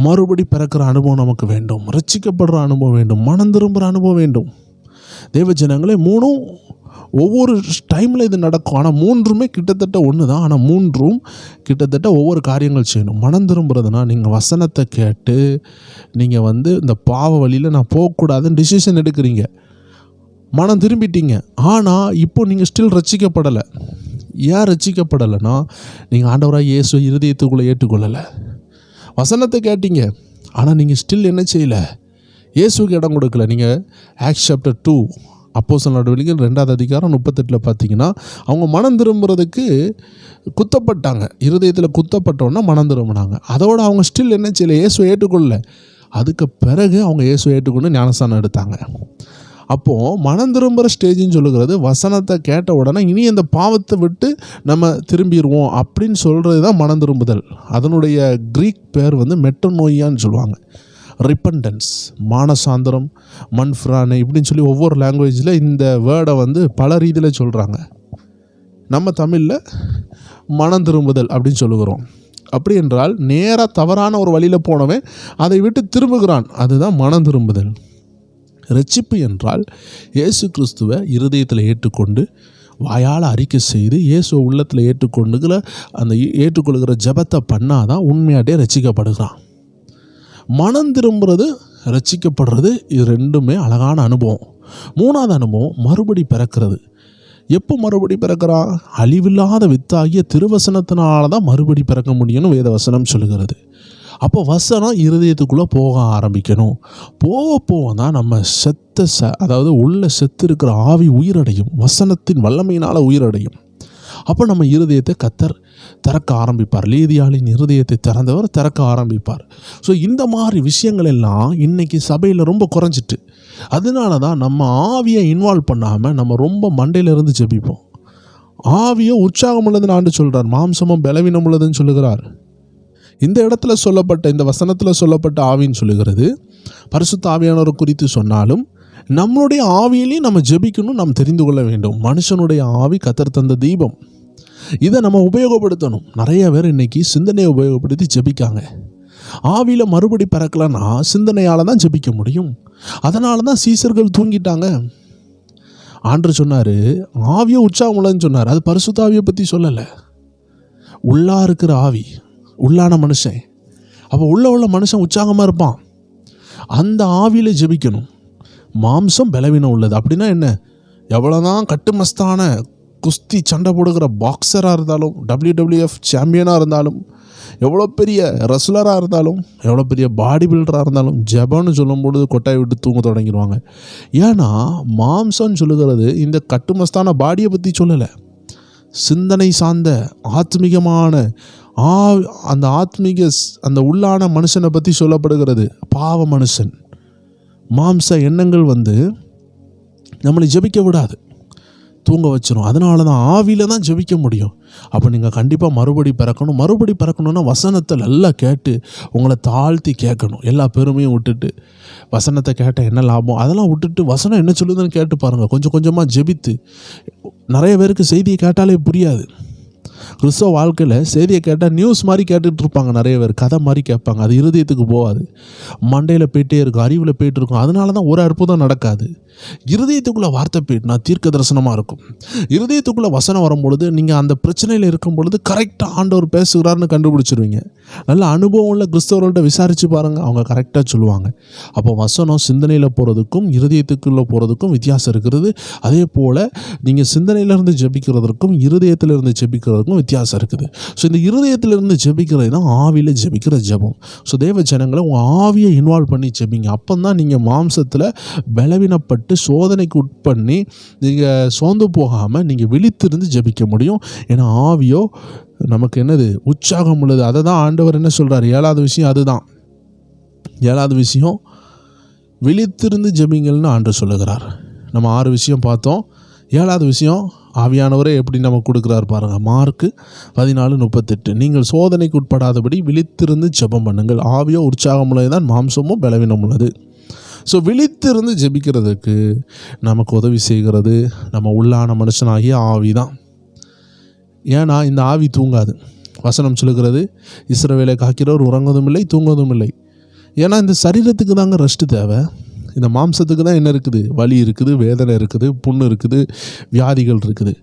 மறுபடி பிறக்கிற அனுபவம் நமக்கு வேண்டும், ரட்சிக்கப்படுற அனுபவம் வேண்டும், மனம் திரும்புகிற அனுபவம் வேண்டும். தேவ ஜனங்களே, 3ம் ஒவ்வொரு டைமில் இது நடக்கும். ஆனால் 3மே கிட்டத்தட்ட ஒன்று தான். ஆனால் 3ம் கிட்டத்தட்ட ஒவ்வொரு காரியங்கள் செய்யணும். மனம் திரும்புறதுனா நீங்கள் வசனத்தை கேட்டு நீங்கள் இந்த பாவ வழியில் நான் போகக்கூடாதுன்னு டிசிஷன் எடுக்கிறீங்க, மனம் திரும்பிட்டீங்க. ஆனால் இப்போ நீங்கள் ஸ்டில் ரட்சிக்கப்படலை. ஏன் ரட்சிக்கப்படலைன்னா, நீங்கள் ஆண்டவராக இயேசுவை இருதயத்துக்குள்ளே ஏற்றுக்கொள்ளலை. வசனத்தை கேட்டீங்க, ஆனால் நீங்கள் ஸ்டில் என்ன செய்யலை? இயேசுக்கு இடம் கொடுக்கல. நீங்கள் ஆக்ட்ஸ் சாப்டர் 2 அப்போஸ்தலர் நடவடிக்கைகள் 2ஆம் அதிகாரம் 38 பார்த்தீங்கன்னா, அவங்க மனம் திரும்புறதுக்கு குத்தப்பட்டாங்க. இருதயத்தில் குத்தப்பட்டோன்னா மனம் திரும்பினாங்க. அதோடு அவங்க ஸ்டில் என்ன செய்யலை? இயேசுவை ஏற்றுக்கொள்ளல. அதுக்கு பிறகு அவங்க இயேசுவை ஏற்றுக்கொண்டு ஞானஸ்தானம் எடுத்தாங்க. அப்போது மனம் திரும்புகிற ஸ்டேஜின்னு சொல்லுகிறது, வசனத்தை கேட்ட உடனே இனி அந்த பாவத்தை விட்டு நம்ம திரும்பிடுவோம் அப்படின்னு சொல்கிறது தான் மனம் திரும்புதல். அதனுடைய க்ரீக் பேர் மெட்டனோயியான்னு சொல்லுவாங்க. ரிப்பண்டன்ஸ், மானசாந்திரம், மன்ஃப்ரானே இப்படின்னு சொல்லி ஒவ்வொரு லாங்குவேஜில் இந்த வேர்டை பல ரீதியில் சொல்கிறாங்க. நம்ம தமிழில் மனம் திரும்புதல் அப்படின்னு சொல்லுகிறோம். அப்படி என்றால் நேராக தவறான ஒரு வழியில் போனவன் அதை விட்டு திரும்புகிறான், அதுதான் மனம் திரும்புதல். ரட்சிப்பு என்றால் இயேசு கிறிஸ்துவை இருதயத்தில் ஏற்றுக்கொண்டு வாயால் அறிக்கை செய்து இயேசுவை உள்ளத்தில் ஏற்றுக்கொண்டுகிற அந்த ஏற்றுக்கொள்கிற ஜெபத்தை பண்ணாதான் உண்மையாட்டே ரட்சிக்கப்படுகிறான். மனம் திரும்புறது, ரட்சிக்கப்படுறது, இது ரெண்டுமே அழகான அனுபவம். 3வது அனுபவம் மறுபடி பிறக்கிறது. எப்போ மறுபடி பிறக்கிறான்? அழிவில்லாத வித்தாகிய திருவசனத்தினால தான் மறுபடி பிறக்க முடியும்னு வேதவசனம் சொல்லுகிறது. அப்போ வசனம் இருதயத்துக்குள்ளே போக ஆரம்பிக்கணும். போக தான் நம்ம அதாவது உள்ள செத்து இருக்கிற ஆவி உயிரடையும், வசனத்தின் வல்லமையினால் உயிரடையும். அப்போ நம்ம இருதயத்தை கர்த்தர் திறக்க ஆரம்பிப்பார். லேதியாளின் இருதயத்தை திறந்தவர் திறக்க ஆரம்பிப்பார். ஸோ இந்த மாதிரி விஷயங்கள் எல்லாம் இன்றைக்கி சபையில் ரொம்ப குறைஞ்சிட்டு, அதனால தான் நம்ம ஆவியை இன்வால்வ் பண்ணாமல் நம்ம ரொம்ப மண்டையிலிருந்து ஜெபிப்போம். ஆவியோ உற்சாகம் உள்ளதுன்னு ஆண்டு சொல்கிறார், மாம்சமும் பலவீனம் உள்ளதுன்னு சொல்லுகிறார். இந்த இடத்துல சொல்லப்பட்ட, இந்த வசனத்தில் சொல்லப்பட்ட ஆவின்னு சொல்லுகிறது பரிசுத்த ஆவியானவர் குறித்து சொன்னாலும், நம்மளுடைய ஆவியிலையும் நம்ம ஜெபிக்கணும், நம்ம தெரிந்து கொள்ள வேண்டும். மனுஷனுடைய ஆவி கர்த்தர் தந்த தீபம், இதை நம்ம உபயோகப்படுத்தணும். நிறைய பேர் இன்றைக்கி சிந்தனையை உபயோகப்படுத்தி ஜெபிக்காங்க. ஆவியில் மறுபடி பிறக்கலன்னா சிந்தனையால் தான் ஜெபிக்க முடியும். அதனால தான் சீசர்கள் தூங்கிட்டாங்க. ஆண்டவர் சொன்னார் ஆவியை உற்சாகம் உள்ளன்னு சொன்னார். அது பரிசுத்த ஆவியை பற்றி சொல்லலை, உள்ளா இருக்கிற ஆவி, உள்ளான மனுஷன். அப்போ உள்ள மனுஷன் உற்சாகமாக இருப்பான். அந்த ஆவியில் ஜெபிக்கணும். மாம்சம் பலவீனம் உள்ளது அப்படின்னா என்ன? எவ்வளோதான் கட்டுமஸ்தான குஸ்தி சண்டை போடுகிற பாக்ஸராக இருந்தாலும், WWF சாம்பியனாக இருந்தாலும், எவ்வளோ பெரிய ரெஸ்லராக இருந்தாலும், எவ்வளோ பெரிய பாடி பில்டராக இருந்தாலும், ஜெபம்னு சொல்லும்பொழுது கொட்டாய் விட்டு தூங்க தொடங்கிடுவாங்க. ஏன்னா மாம்சம்னு சொல்லுகிறது இந்த கட்டுமஸ்தான பாடியை பற்றி சொல்லலை, சிந்தனை சார்ந்த ஆத்மீகமான அந்த ஆத்மீக அந்த உள்ளான மனுஷனை பற்றி சொல்லப்படுகிறது. பாவ மனுஷன், மாம்ச எண்ணங்கள் நம்மளை ஜெபிக்க விடாது, தூங்க வச்சிடும். அதனால தான் ஆவியில் தான் ஜெபிக்க முடியும். அப்போ நீங்கள் கண்டிப்பாக மறுபடி பிறக்கணும். மறுபடி பிறக்கணுன்னா வசனத்தை நல்லா கேட்டு உங்களை தாழ்த்தி கேட்கணும். எல்லா பெருமையும் விட்டுட்டு, வசனத்தை கேட்டால் என்ன லாபம் அதெல்லாம் விட்டுட்டு வசனம் என்ன சொல்லுதுன்னு கேட்டு பாருங்கள். கொஞ்சம் கொஞ்சமாக ஜெபித்து, நிறைய பேருக்கு செய்தியை கேட்டாலே புரியாது. கிறிஸ்தவ வாழ்க்கையில் செய்தியை கேட்டால் நியூஸ் மாதிரி கேட்டுட்டு இருப்பாங்க. நிறைய பேர் கதை மாதிரி கேட்பாங்க. அது இருதயத்துக்கு போகாது, மண்டையில் போயிட்டே இருக்கும், அறிவில் போயிட்டு இருக்கும். அதனால தான் ஒரு அற்புதம் நடக்காது. இருதயத்துக்குள்ளே வார்த்தை போயிட்டுனா தீர்க்க தரிசனமாக இருக்கும். இருதயத்துக்குள்ளே வசனம் வரும்பொழுது நீங்கள் அந்த பிரச்சனையில் இருக்கும் பொழுது கரெக்டாக ஆண்டவர் பேசுகிறாருன்னு கண்டுபிடிச்சிருவீங்க. நல்ல அனுபவம் உள்ள கிறிஸ்தவர்கள்ட்ட விசாரித்து பாருங்கள், அவங்க கரெக்டாக சொல்லுவாங்க. அப்போ வசனம் சிந்தனையில் போகிறதுக்கும் இருதயத்துக்குள்ளே போகிறதுக்கும் வித்தியாசம் இருக்கிறது. அதே போல் நீங்கள் சிந்தனையிலேருந்து ஜெபிக்கிறதுக்கும் இருதயத்திலிருந்து ஜெபிக்கிறதுக்கும் வித்தியாசம் இருக்குது. ஸோ இந்த இருதயத்திலிருந்து ஜெபிக்கிறது தான் ஆவியில் ஜெபிக்கிற ஜெபம். ஸோ தேவ ஜனங்களை உங்கள் ஆவியை இன்வால்வ் பண்ணி ஜெபிங்க. அப்போ தான் நீங்கள் மாம்சத்தில் பலவீனப்பட்டு சோதனைக்கு உட்பண்ணி நீங்கள் சோர்ந்து போகாமல் நீங்கள் விழித்திருந்து ஜெபிக்க முடியும். ஏன்னா ஆவியோ நமக்கு என்னது? உற்சாகம் உள்ளது. அதை தான் ஆண்டவர் என்ன சொல்கிறார்? 7வது விஷயம் அதுதான். 7வது விஷயம் விழித்திருந்து ஜெபிங்கள்னு ஆண்டவர் சொல்லுகிறார். நம்ம 6 விஷயம் பார்த்தோம். 7வது விஷயம் ஆவியானவரே எப்படி நமக்கு கொடுக்குறாரு பாருங்கள். மார்க்கு 14:38 நீங்கள் சோதனைக்கு உட்படாதபடி விழித்திருந்து ஜெபம் பண்ணுங்கள். ஆவியோ உற்சாகம் உள்ளது தான், மாம்சமும் பலவீனம் உள்ளது. ஸோ விழித்திருந்து ஜெபிக்கிறதுக்கு நமக்கு உதவி செய்கிறது நம்ம உள்ளான மனுஷனாகிய ஆவி தான். ஏன்னா இந்த ஆவி தூங்காது. வசனம் சொல்லுகிறது, இஸ்ரவேலை காக்கிறவர் உறங்குவதும் இல்லை தூங்குவதும் இல்லை. ஏன்னா இந்த சரீரத்துக்கு தாங்க ரெஸ்ட்டு தேவை. இந்த மாம்சத்துக்கு தான் என்ன இருக்குது? வலி இருக்குது, வேதனை இருக்குது, புண்ணு இருக்குது, வியாதிகள் இருக்குது.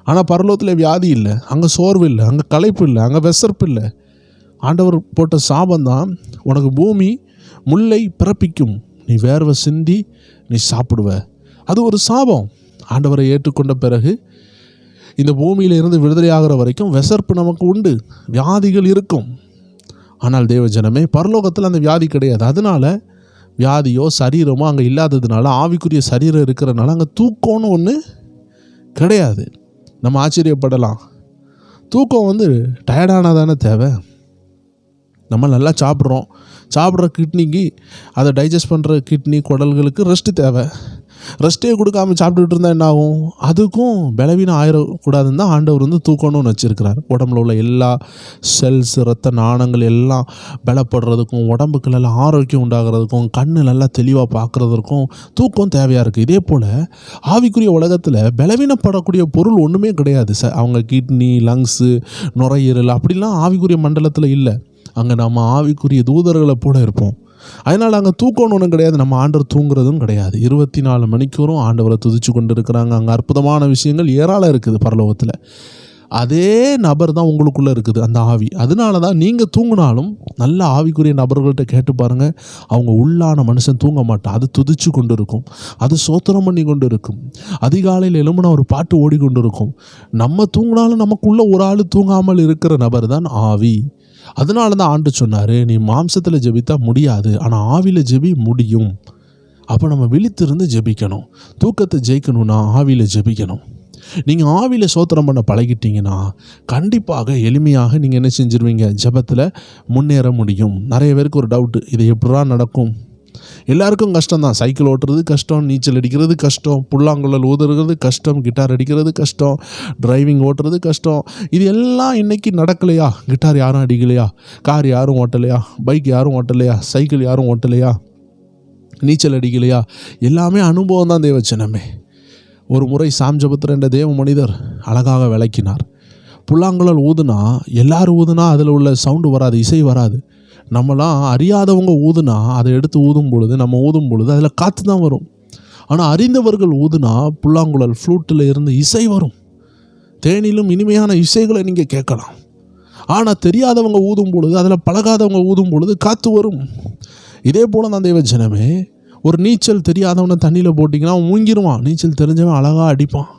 ஆனால் பரலோகத்தில் வியாதி இல்லை, அங்கே சோர்வு இல்லை, அங்கே களைப்பு இல்லை, அங்கே விசர்ப்பு இல்லை. ஆண்டவர் போட்ட சாபந்தான், உனக்கு பூமி முல்லை பிறப்பிக்கும், நீ வேர்வை சிந்தி நீ சாப்பிடுவ. அது ஒரு சாபம். ஆண்டவரை ஏற்றுக்கொண்ட பிறகு இந்த பூமியில் இருந்து விடுதலை ஆகிற வரைக்கும் விசர்ப்பு நமக்கு உண்டு, வியாதிகள் இருக்கும். ஆனால் தேவ ஜனமே, பரலோகத்தில் அந்த வியாதி கிடையாது. அதனால் வியாதியோ சரீரமோ அங்கே இல்லாததுனால, ஆவிக்குரிய சரீரம் இருக்கிறதுனால அங்கே தூக்கம்னு ஒன்று கிடையாது. நம்ம ஆச்சரியப்படலாம். தூக்கம் டயர்டானால் தானே தேவை. நம்ம நல்லா சாப்பிட்ற கிட்னிக்கு, அதை டைஜஸ்ட் பண்ணுற கிட்னி குடல்களுக்கு ரெஸ்ட்டு தேவை. ரெஸ்ட்டே கொடுக்காமல் சாப்பிட்டுட்டு இருந்தால் என்ன ஆகும்? அதுக்கும் பலவீனம் ஆயிடக்கூடாதுன்னு தான் ஆண்டவர் தூக்கணும்னு வச்சுருக்கிறார். உடம்புல உள்ள எல்லா செல்ஸ், இரத்த நாணங்கள் எல்லாம் பலப்படுறதுக்கும், உடம்புக்கு நல்லா ஆரோக்கியம் உண்டாகிறதுக்கும், கண் நல்லா தெளிவாக பார்க்குறதுக்கும் தூக்கம் தேவையாக இருக்குது. இதே போல் ஆவிக்குரிய உலகத்தில் பலவீனப்படக்கூடிய பொருள் ஒன்றுமே கிடையாது. அவங்க கிட்னி, லங்ஸு, நுரையீரல் அப்படிலாம் ஆவிக்குரிய மண்டலத்தில் இல்லை. அங்கே நம்ம ஆவிக்குரிய தூதர்களை போல இருப்போம். அதனால் அங்கே தூக்கம்னு ஒன்றும் கிடையாது. நம்ம ஆண்டவர் தூங்குறதும் கிடையாது. 24 மணிக்கூறும் ஆண்டவரை துதிச்சு கொண்டு இருக்கிறாங்க. அங்கே அற்புதமான விஷயங்கள் ஏராளம் இருக்குது பரலோகத்தில். அதே நபர் தான் உங்களுக்குள்ளே இருக்குது, அந்த ஆவி. அதனால தான் நீங்கள் தூங்கினாலும் நல்ல ஆவிக்குரிய நபர்கள்ட்ட கேட்டு பாருங்கள், அவங்க உள்ளான மனுஷன் தூங்க மாட்டான். அது துதிச்சு கொண்டு இருக்கும், அது சோத்திரம் பண்ணி கொண்டு இருக்கும். அதிகாலையில் எழும்புனா ஒரு பாட்டு ஓடிக்கொண்டு இருக்கும். நம்ம தூங்கினாலும் நமக்குள்ளே ஒரு ஆள் தூங்காமல் இருக்கிற நபர் தான் ஆவி. அதனால தான் ஆண்டு சொன்னார், நீ மாம்சத்தில் ஜெபித்தா முடியாது, ஆனால் ஆவியில் ஜெபி முடியும். அப்போ நம்ம விழித்திருந்து ஜெபிக்கணும். தூக்கத்தை ஜெயிக்கணும்னா ஆவியில் ஜெபிக்கணும். நீங்கள் ஆவியில் சோத்திரம் பண்ண பழகிட்டீங்கன்னா கண்டிப்பாக எளிமையாக நீங்கள் என்ன செஞ்சிருவீங்க? ஜெபத்தில் முன்னேற முடியும். நிறைய பேருக்கு ஒரு டவுட்டு, இது எப்படா நடக்கும்? எல்லாருக்கும் கஷ்டம் தான். சைக்கிள் ஓட்டுறது கஷ்டம், நீச்சல் அடிக்கிறது கஷ்டம், புல்லாங்குழல் ஊதுறது கஷ்டம், கிட்டார் அடிக்கிறது கஷ்டம், டிரைவிங் ஓட்டுறது கஷ்டம். இது எல்லாம் இன்றைக்கி நடக்கலையா? கிட்டார் யாரும் அடிக்கலையா? கார் யாரும் ஓட்டலையா? பைக் யாரும் ஓட்டலையா? சைக்கிள் யாரும் ஓட்டலையா? நீச்சல் அடிக்கலையா? எல்லாமே அனுபவம் தான் தேவச்சனமே. ஒரு முறை சாம்ஜபத்திர என்ற தேவ மனிதர் அழகாக விளக்கினார். புல்லாங்குழல் ஊதுனா, எல்லாரும் ஊதுனா அதில் உள்ள சவுண்டு வராது, இசை வராது. நம்மளாம் அறியாதவங்க ஊதுனா அதை எடுத்து ஊதும் பொழுது, நம்ம ஊதும் பொழுது அதில் காற்று தான் வரும். ஆனால் அறிந்தவர்கள் ஊதுனா புல்லாங்குழல் ஃப்ளூட்டில் இருந்து இசை வரும். தேனிலும் இனிமையான இசைகளை நீங்கள் கேட்கலாம். ஆனால் தெரியாதவங்க ஊதும் பொழுது, அதில் பழகாதவங்க ஊதும் பொழுது காற்று வரும். இதே போல் தான் தேவ ஜனமே, ஒரு நீச்சல் தெரியாதவனை தண்ணியில் போட்டிங்கன்னா அவன் மூங்கிடுவான். நீச்சல் தெரிஞ்சவன் அழகாக அடிப்பான்.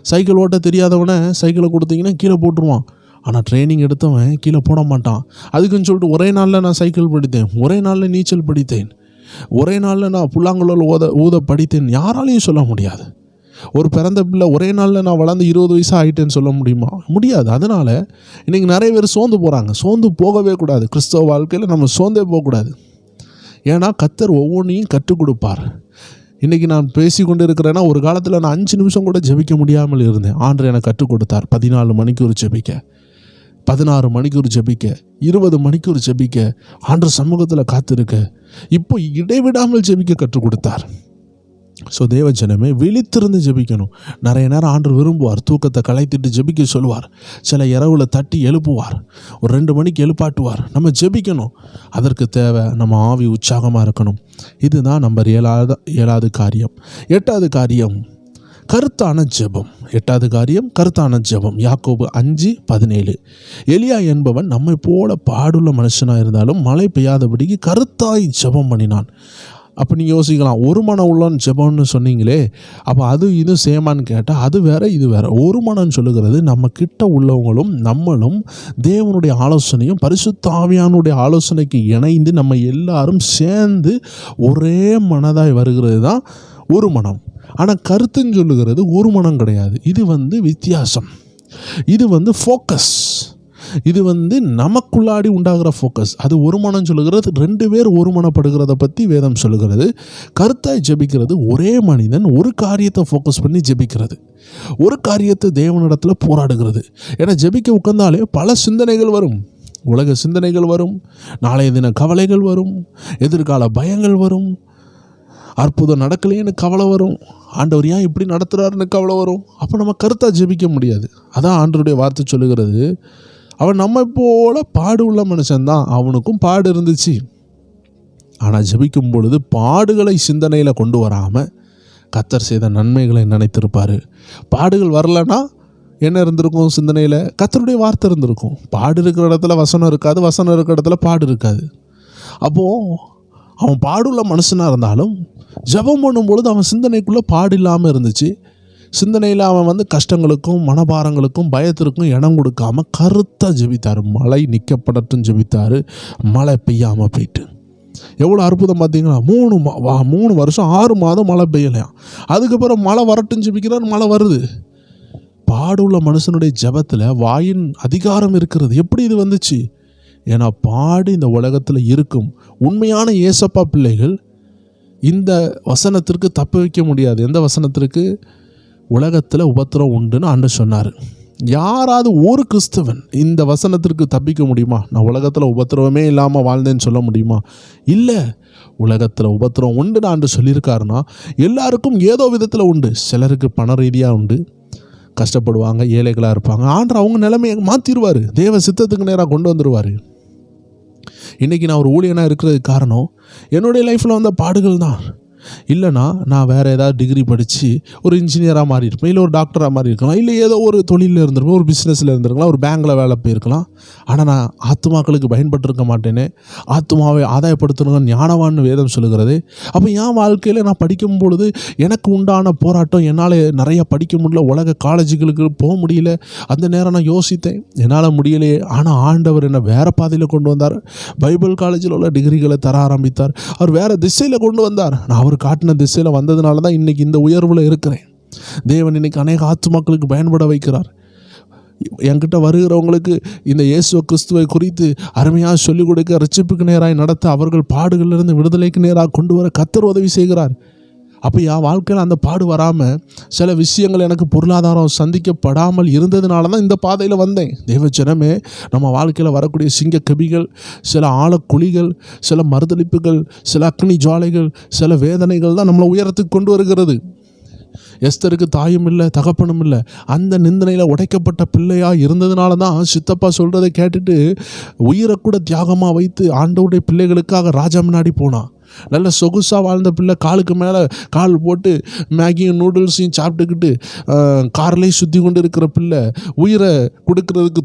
சைக்கிள் ஓட்ட தெரியாதவனை சைக்கிளை கொடுத்தீங்கன்னா கீழே போட்டுருவான். ஆனால் ட்ரைனிங் எடுத்தவன் கீழே போட மாட்டான். அதுக்குன்னு சொல்லிட்டு ஒரே நாளில் நான் சைக்கிள் படித்தேன், ஒரே நாளில் நீச்சல் படித்தேன், ஒரே நாளில் நான் புல்லாங்குழல் ஊத படித்தேன், யாராலையும் சொல்ல முடியாது. ஒரு பிறந்த பிள்ளை ஒரே நாளில் நான் வளர்ந்து 20 வயசாக ஆகிட்டேன்னு சொல்ல முடியுமா? முடியாது. அதனால் இன்றைக்கி நிறைய பேர் சோர்ந்து போகிறாங்க. சோர்ந்து போகவே கூடாது. கிறிஸ்தவ வாழ்க்கையில் நம்ம சோர்ந்தே போகக்கூடாது. ஏன்னா கர்த்தர் ஒவ்வொன்றையும் கற்றுக் கொடுப்பார். இன்றைக்கி நான் பேசி கொண்டு இருக்கிறேன்னா, ஒரு காலத்தில் நான் 5 நிமிஷம் கூட ஜெபிக்க முடியாமல் இருந்தேன். ஆண்டவர் எனக்கு கற்றுக் கொடுத்தார். 14 மணிக்கூர் ஜெபிக்க, 16 மணிக்கூர் ஜெபிக்க, 20 மணிக்கூர் ஜெபிக்க, ஆண்டவர் சமூகத்தில் காத்திருக்க, இப்போ இடைவிடாமல் ஜெபிக்க கற்றுக் கொடுத்தார். ஸோ தேவ ஜனமே, விழித்திருந்து ஜெபிக்கணும். நிறைய நேரம் ஆண்டவர் விரும்புவார், தூக்கத்தை கலைத்திட்டு ஜெபிக்க சொல்லுவார். சில இரவில் தட்டி எழுப்புவார், ஒரு 2 மணிக்கு எழுப்பாட்டுவார். நம்ம ஜெபிக்கணும். அதற்கு தேவை நம்ம ஆவி உற்சாகமாக இருக்கணும். இதுதான் நம்பர் 7வது காரியம். 8வது காரியம் கருத்தான ஜெபம். 8வது காரியம் கருத்தான ஜெபம். யாக்கோபு 5:17. எலியா என்பவன் நம்மை போல பாடுள்ள மனுஷனாக இருந்தாலும் மழை பெய்யாதபடிக்கு கருத்தாய் ஜெபம் பண்ணினான். அப்போ நீங்கள் யோசிக்கலாம், ஒரு மனம் உள்ளன்னு ஜெபம்னு சொன்னீங்களே, அப்போ அது இது சேமான்னு கேட்டால் அது வேறு இது வேறு. ஒரு மனம்னு சொல்லுகிறது நம்ம கிட்ட உள்ளவங்களும் நம்மளும் தேவனுடைய ஆலோசனையும் பரிசுத்த ஆவியானுடைய ஆலோசனைக்கு இணைந்து நம்ம எல்லாரும் சேர்ந்து ஒரே மனதாய் வருகிறது தான் ஒரு மனம். ஆனால் கருத்துன்னு சொல்லுகிறது ஒரு மனம் கிடையாது. இது வித்தியாசம். இது ஃபோக்கஸ். இது நமக்குள்ளாடி உண்டாகிற ஃபோக்கஸ். அது ஒரு மனம் சொல்லுகிறது. 2 பேர் ஒரு மனப்படுகிறத பற்றி வேதம் சொல்லுகிறது. கருத்தாய் ஜெபிக்கிறது ஒரே மனிதன் ஒரு காரியத்தை ஃபோக்கஸ் பண்ணி ஜெபிக்கிறது, ஒரு காரியத்தை தேவனிடத்தில் போராடுகிறது. ஏன்னா ஜெபிக்க உட்கார்ந்தாலே பல சிந்தனைகள் வரும். உலக சிந்தனைகள் வரும், நாளைய தின கவலைகள் வரும், எதிர்கால பயங்கள் வரும், அற்புதம் நடக்கலையேன்னு கவலை வரும், ஆண்டவர் ஏன் இப்படி நடத்துகிறாருன்னு கவலை வரும். அப்போ நம்ம கருத்தாக ஜெபிக்க முடியாது. அதான் ஆண்டவருடைய வார்த்தை சொல்லுகிறது, அவன் நம்மை போல பாடு உள்ள மனுஷன்தான், அவனுக்கும் பாடு இருந்துச்சு. ஆனால் ஜெபிக்கும் பொழுது பாடுகளை சிந்தனையில் கொண்டு வராமல் கர்த்தர் செய்த நன்மைகளை நினைத்திருப்பார். பாடுகள் வரலைன்னா என்ன இருந்திருக்கும்? சிந்தனையில் கர்த்தருடைய வார்த்தை இருந்திருக்கும். பாடு இருக்கிற இடத்துல வசனம் இருக்காது, வசனம் இருக்கிற இடத்துல பாடு இருக்காது. அப்போது அவன் பாடுள்ள மனுஷனாக இருந்தாலும் ஜெபம் பண்ணும்பொழுது அவன் சிந்தனைக்குள்ளே பாடு இல்லாமல் இருந்துச்சு. சிந்தனையில் அவன் கஷ்டங்களுக்கும் மனபாரங்களுக்கும் பயத்திற்கும் இடம் கொடுக்காமல் கருத்தாக ஜெபித்தார். மழை நிற்கப்படட்டும் ஜெபித்தார். மழை பெய்யாமல் போயிட்டு எவ்வளோ அற்புதம் பார்த்தீங்களா? 3 வருஷம் 6 மாதம் மழை பெய்யலையாம். அதுக்கப்புறம் மழை வரட்டும் ஜெபிக்கிறார், மழை வருது. பாடுள்ள மனுஷனுடைய ஜெபத்தில் வாயின் அதிகாரம் இருக்கிறது. எப்படி இது வந்துச்சு? ஏன்னா பாடு இந்த உலகத்தில் இருக்கும். உண்மையான ஏசப்பா பிள்ளைகள் இந்த வசனத்திற்கு தப்ப வைக்க முடியாது. எந்த வசனத்திற்கு? உலகத்தில் உபத்திரம் உண்டுன்னு ஆண்டவர் சொன்னார். யாராவது ஒரு கிறிஸ்தவன் இந்த வசனத்திற்கு தப்பிக்க முடியுமா? நான் உலகத்தில் உபத்திரவமே இல்லாமல் வாழ்ந்தேன்னு சொல்ல முடியுமா? இல்லை. உலகத்தில் உபத்திரம் உண்டுன்னு ஆண்டவர் சொல்லியிருக்காருன்னா எல்லாருக்கும் ஏதோ விதத்தில் உண்டு. சிலருக்கு பண ரீதியாக உண்டு, கஷ்டப்படுவாங்க, ஏழைகளாக இருப்பாங்க. ஆண்டவர் அவங்க நிலைமையை மாற்றிடுவார், தேவ சித்தத்துக்கு நேராக கொண்டு வந்துடுவார். இன்றைக்கி நான் ஒரு ஊழியனாக இருக்கிறதுக்கு காரணம் என்னுடைய லைஃப்பில் வந்த பாடுகள் தான். இல்லைனா நான் வேறு ஏதாவது டிகிரி படித்து ஒரு இன்ஜினியராக மாறி இருப்பேன், இல்லை ஒரு டாக்டராக மாறி இருக்கலாம், இல்லை ஏதோ ஒரு தொழிலில் இருந்திருப்பேன், ஒரு பிஸ்னஸில் இருந்திருக்கலாம், ஒரு பேங்கில் வேலை போயிருக்கலாம். ஆனால் நான் ஆத்துமாக்களுக்கு பயன்பட்டிருக்க மாட்டேனே. ஆத்துமாவை ஆதாயப்படுத்தணுங்க ஞானவான்னு வேதம் சொல்லுகிறது. அப்போ என் வாழ்க்கையில் நான் படிக்கும் பொழுது எனக்கு உண்டான போராட்டம், என்னால் நிறைய படிக்க முடியல, உலக காலேஜுகளுக்கு போக முடியல. அந்த நேரம் நான் யோசித்தேன், என்னால் முடியலையே. ஆனால் ஆண்டவர் என்னை வேறு பாதையில் கொண்டு வந்தார். பைபிள் காலேஜில் உள்ள டிகிரிகளை தர ஆரம்பித்தார். அவர் வேறு திசையில் கொண்டு வந்தார். நான் அவர் காட்டின திசையில் வந்ததுனால தான் இன்றைக்கி இந்த உயர்வில் இருக்கிறேன். தேவன் இன்றைக்கி அநேக ஆத்துமாக்களுக்கு பயன்பட வைக்கிறார். என்கிட்ட வருகிறவங்களுக்கு இந்த இயேசு கிறிஸ்துவை குறித்து அருமையாக சொல்லிக் கொடுக்க, ரட்சிப்புக்கு நேராக நடத்த, அவர்கள் பாடுகளிலிருந்து விடுதலைக்கு நேராக கொண்டு வர கர்த்தர் உதவி செய்கிறார். அப்போ என் வாழ்க்கையில் அந்த பாடு வராமல், சில விஷயங்கள் எனக்கு பொருளாதாரம் சந்திக்கப்படாமல் இருந்ததுனால தான் இந்த பாதையில் வந்தேன். தேவஜனமே, நம்ம வாழ்க்கையில் வரக்கூடிய சிங்க கபிகள், சில ஆழக்குழிகள், சில மறுதளிப்புகள், சில அக்னி ஜுவாலைகள், சில வேதனைகள் தான் நம்மளை உயரத்துக்கு கொண்டு வருகிறது. எஸ்தருக்கு தாயும் இல்லை, தகப்பனும் இல்லை. அந்த நிந்தனையில் உடைக்கப்பட்ட பிள்ளையாக இருந்ததுனால தான் சித்தப்பா சொல்கிறதை கேட்டுட்டு உயிரை கூட தியாகமாக வைத்து ஆண்டவருடைய பிள்ளைகளுக்காக ராஜா முன்னாடி போனான். நல்ல சொகுசாக வாழ்ந்த பிள்ளை காலுக்கு மேலே கால் போட்டு மேகியும் நூடுல்ஸையும் சாப்பிட்டுக்கிட்டு கார்லேயும் சுற்றி கொண்டு இருக்கிற பிள்ளை உயிரை கொடுக்கறதுக்கு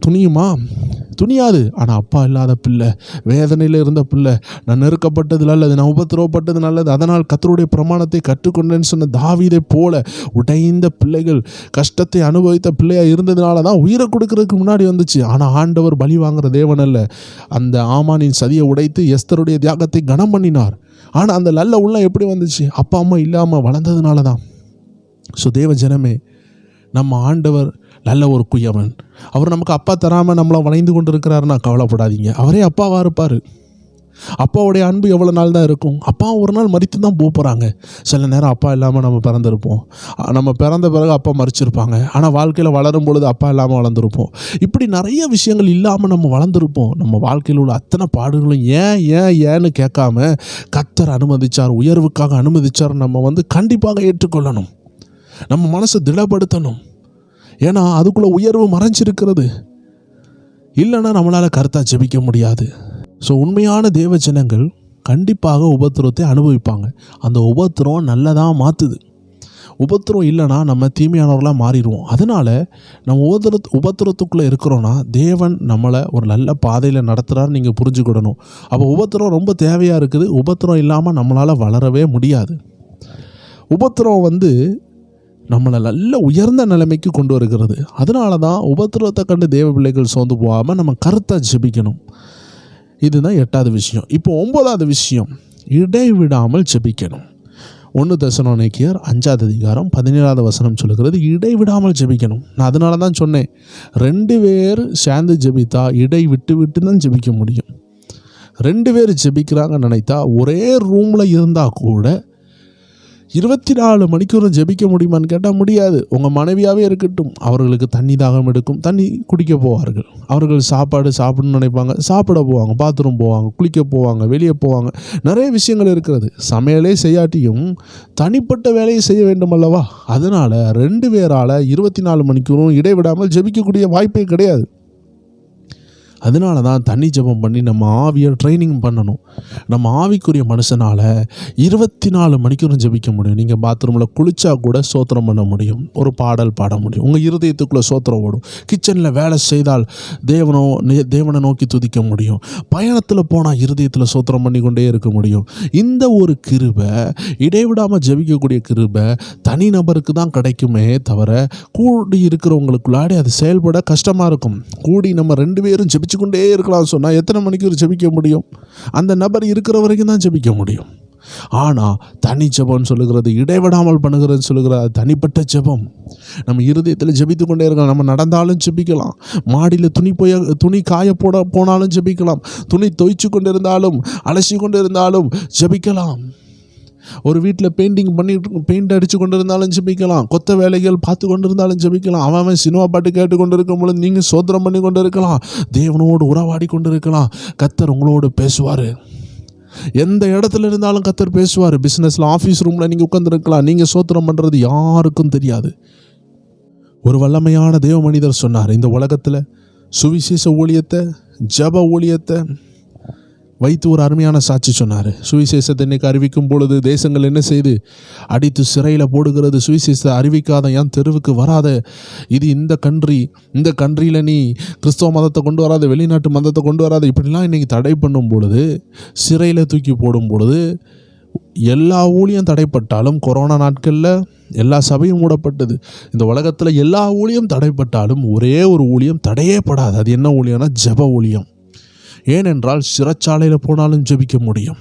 துணியாது. ஆனால் அப்பா இல்லாத பிள்ளை, வேதனையில் இருந்த பிள்ளை, நான் நெருக்கப்பட்டது நல்லது, நான் உபத்திரவப்பட்டது நல்லது, அதனால் கர்த்தருடைய பிரமாணத்தை கற்றுக்கொண்டேன்னு சொன்ன தாவீதை போல உடைந்த பிள்ளைகள், கஷ்டத்தை அனுபவித்த பிள்ளையாக இருந்ததுனால தான் உயிரை கொடுக்கறதுக்கு முன்னாடி வந்துச்சு. ஆனால் ஆண்டவர் பலி வாங்குகிற தேவன் அல்ல. அந்த ஆமானின் சதியை உடைத்து எஸ்தருடைய தியாகத்தை கனம் பண்ணினார். ஆனால் அந்த நல்ல உள்ளம் எப்படி வந்துச்சு? அப்பா அம்மா இல்லாமல் வளர்ந்ததுனால தான். ஸோ தேவ ஜனமே, நம்ம ஆண்டவர் நல்ல ஒரு குயவன். அவர் நமக்கு அப்பா தராமல் நம்மளை வளைந்து கொண்டு இருக்கிறாருன்னா கவலைப்படாதீங்க. அவரே அப்பாவாக இருப்பார். அப்பாவுடைய அன்பு எவ்வளோ நாள் தான் இருக்கும்? அப்பா ஒரு நாள் மரித்து தான் போகிறாங்க. சில நேரம் அப்பா இல்லாமல் நம்ம பிறந்திருப்போம். நம்ம பிறந்த பிறகு அப்பா மரிச்சிருப்பாங்க. ஆனால் வாழ்க்கையில் வளரும் பொழுது அப்பா இல்லாமல் வளர்ந்துருப்போம். இப்படி நிறைய விஷயங்கள் இல்லாமல் நம்ம வளர்ந்துருப்போம். நம்ம வாழ்க்கையில் உள்ள அத்தனை பாடுகளும் ஏன்னு கேட்காம கர்த்தர் அனுமதிச்சார், உயர்வுக்காக அனுமதிச்சார். நம்ம கண்டிப்பாக ஏற்றுக்கொள்ளணும். நம்ம மனசை திடப்படுத்தணும். ஏன்னா அதுக்குள்ளே உயர்வு மறைஞ்சிருக்கிறது. இல்லைன்னா நம்மளால் கருத்தாக ஜெபிக்க முடியாது. ஸோ உண்மையான தேவ ஜனங்கள் கண்டிப்பாக உபத்திரத்தை அனுபவிப்பாங்க. அந்த உபத்திரம் நல்லதாக மாற்றுது. உபத்திரம் இல்லைன்னா நம்ம தீமையானவர்களாக மாறிடுவோம். அதனால் நம்ம உபத்திரத்துக்குள்ளே இருக்கிறோன்னா தேவன் நம்மளை ஒரு நல்ல பாதையில் நடத்துகிறாரு நீங்கள் புரிஞ்சுக்கிடணும். அப்போ உபத்திரம் ரொம்ப தேவையாக இருக்குது. உபத்திரம் இல்லாமல் நம்மளால் வளரவே முடியாது. உபத்திரம் நம்மளை நல்ல உயர்ந்த நிலைமைக்கு கொண்டு வருகிறது. அதனால தான் உபத்திரத்தை கண்டு தேவ பிள்ளைகள் சோர்ந்து போகாமல் நம்ம கருத்தாக ஜெபிக்கணும். இதுதான் 8வது விஷயம். இப்போ 9வது விஷயம், இடைவிடாமல் ஜெபிக்கணும். 1 தெசலோனிக்கேயர் 5வது அதிகாரம் 17வது வசனம் சொல்லுகிறது, இடைவிடாமல் ஜெபிக்கணும். நான் அதனால தான் சொன்னேன், 2 பேர் சேர்ந்து ஜெபித்தா இடை விட்டு தான் ஜெபிக்க முடியும். 2 பேர் ஜெபிக்கிறாங்கன்னு நினைத்தா ஒரே ரூமில் இருந்தால் கூட 24 மணிக்கூறும் ஜெபிக்க முடியுமான்னு கேட்டால் முடியாது. உங்கள் மனைவியாகவே இருக்கட்டும், அவர்களுக்கு தண்ணி தாகம் எடுக்கும், தண்ணி குடிக்க போவார்கள். அவர்கள் சாப்பிடணும்னு நினைப்பாங்க, சாப்பிட போவாங்க, பாத்ரூம் போவாங்க, குளிக்க போவாங்க, வெளியே போவாங்க. நிறைய விஷயங்கள் இருக்கிறது. சமையலே செய்யாட்டியும் தனிப்பட்ட வேலையை செய்ய வேண்டும் அல்லவா? அதனால் 2 பேரால் 24 மணிக்கூறும் இடைவிடாமல் ஜெபிக்கக்கூடிய வாய்ப்பே கிடையாது. அதனால தான் தனி ஜெபம் பண்ணி நம்ம ஆவியை ட்ரைனிங் பண்ணணும். நம்ம ஆவிக்குரிய மனுஷனால் 24 மணிக்கூறும் ஜெபிக்க முடியும். நீங்கள் பாத்ரூமில் குளிச்சா கூட சோத்திரம் பண்ண முடியும், ஒரு பாடல் பாட முடியும், உங்கள் இருதயத்துக்குள்ளே சோத்திரம் ஓடும். கிச்சனில் வேலை செய்தால் தேவனை நோக்கி துதிக்க முடியும். பயணத்தில் போனால் இருதயத்தில் சோத்திரம் பண்ணி கொண்டே இருக்க முடியும். இந்த ஒரு கிருபை, இடைவிடாமல் ஜெபிக்கக்கூடிய கிருபை தனி நபருக்கு தான் கிடைக்குமே தவிர கூடி இருக்கிறவங்களுக்குள்ளாடி அது செயல்பட கஷ்டமாக இருக்கும். கூடி நம்ம 2 பேரும் ஜெபிச்சு கொண்டே இருக்கலாம் சொன்னால் எத்தனை மணிக்கு ஜெபிக்க முடியும்? அந்த நபர் இருக்கிற வரைக்கும் தான் ஜெபிக்க முடியும். ஆனால் தனி ஜெபம் சொல்லுகிறது, இடைவிடாமல் பண்ணுகிறது சொல்லுகிறது, தனிப்பட்ட ஜெபம். நம்ம இருதயத்தில் ஜெபித்து கொண்டே இருக்கலாம். நம்ம நடந்தாலும் ஜெபிக்கலாம், மாடியில் துணி காய போனாலும் ஜெபிக்கலாம், துணி தொய்ச்சு கொண்டு இருந்தாலும் அலசி கொண்டு இருந்தாலும் ஜெபிக்கலாம். ஒரு வீட்டில் பெயிண்ட் அடித்து கொண்டு இருந்தாலும் ஜெபிக்கலாம், கொத்த வேலைகள் பார்த்து கொண்டு இருந்தாலும் ஜெபிக்கலாம், அவன் சினிமா பாட்டு கேட்டு கொண்டு இருக்கும் பொழுது நீங்கள் சோத்திரம் பண்ணி கொண்டு இருக்கலாம், தேவனோடு உறவாடி கொண்டு இருக்கலாம். கர்த்தர் உங்களோடு பேசுவார். எந்த இடத்துல இருந்தாலும் கர்த்தர் பேசுவார். பிஸ்னஸில், ஆஃபீஸ் ரூமில் நீங்கள் உட்காந்துருக்கலாம், நீங்கள் சோத்திரம் பண்ணுறது யாருக்கும் தெரியாது. ஒரு வல்லமையான தேவ மனிதர் சொன்னார், இந்த உலகத்தில் சுவிசேஷ ஊழியத்தை, ஜெப ஊழியத்தை வைத்து ஒரு அருமையான சாட்சி சொன்னார். சுவிசேஷத்தை இன்றைக்கு அறிவிக்கும் பொழுது தேசங்கள் என்ன செய்து அடித்து சிறையில் போடுகிறது. சுவிசேஷத்தை அறிவிக்காத ஏன் தெருவுக்கு வராத, இது இந்த கண்ட்ரியில் நீ கிறிஸ்தவ மதத்தை கொண்டு வராத, வெளிநாட்டு மதத்தை கொண்டு வராத, இப்படிலாம் இன்றைக்கி தடை பண்ணும் பொழுது, சிறையில் தூக்கி போடும் பொழுது, எல்லா ஊழியம் தடைப்பட்டாலும், கொரோனா நாட்களில் எல்லா சபையும் மூடப்பட்டது. இந்த உலகத்தில் எல்லா ஊழியம் தடைப்பட்டாலும் ஒரே ஒரு ஊழியம் தடையே படாது. அது என்ன ஊழியம்னா ஜெப ஊழியம். ஏனென்றால் சிறைச்சாலையில் போனாலும் ஜெபிக்க முடியும்,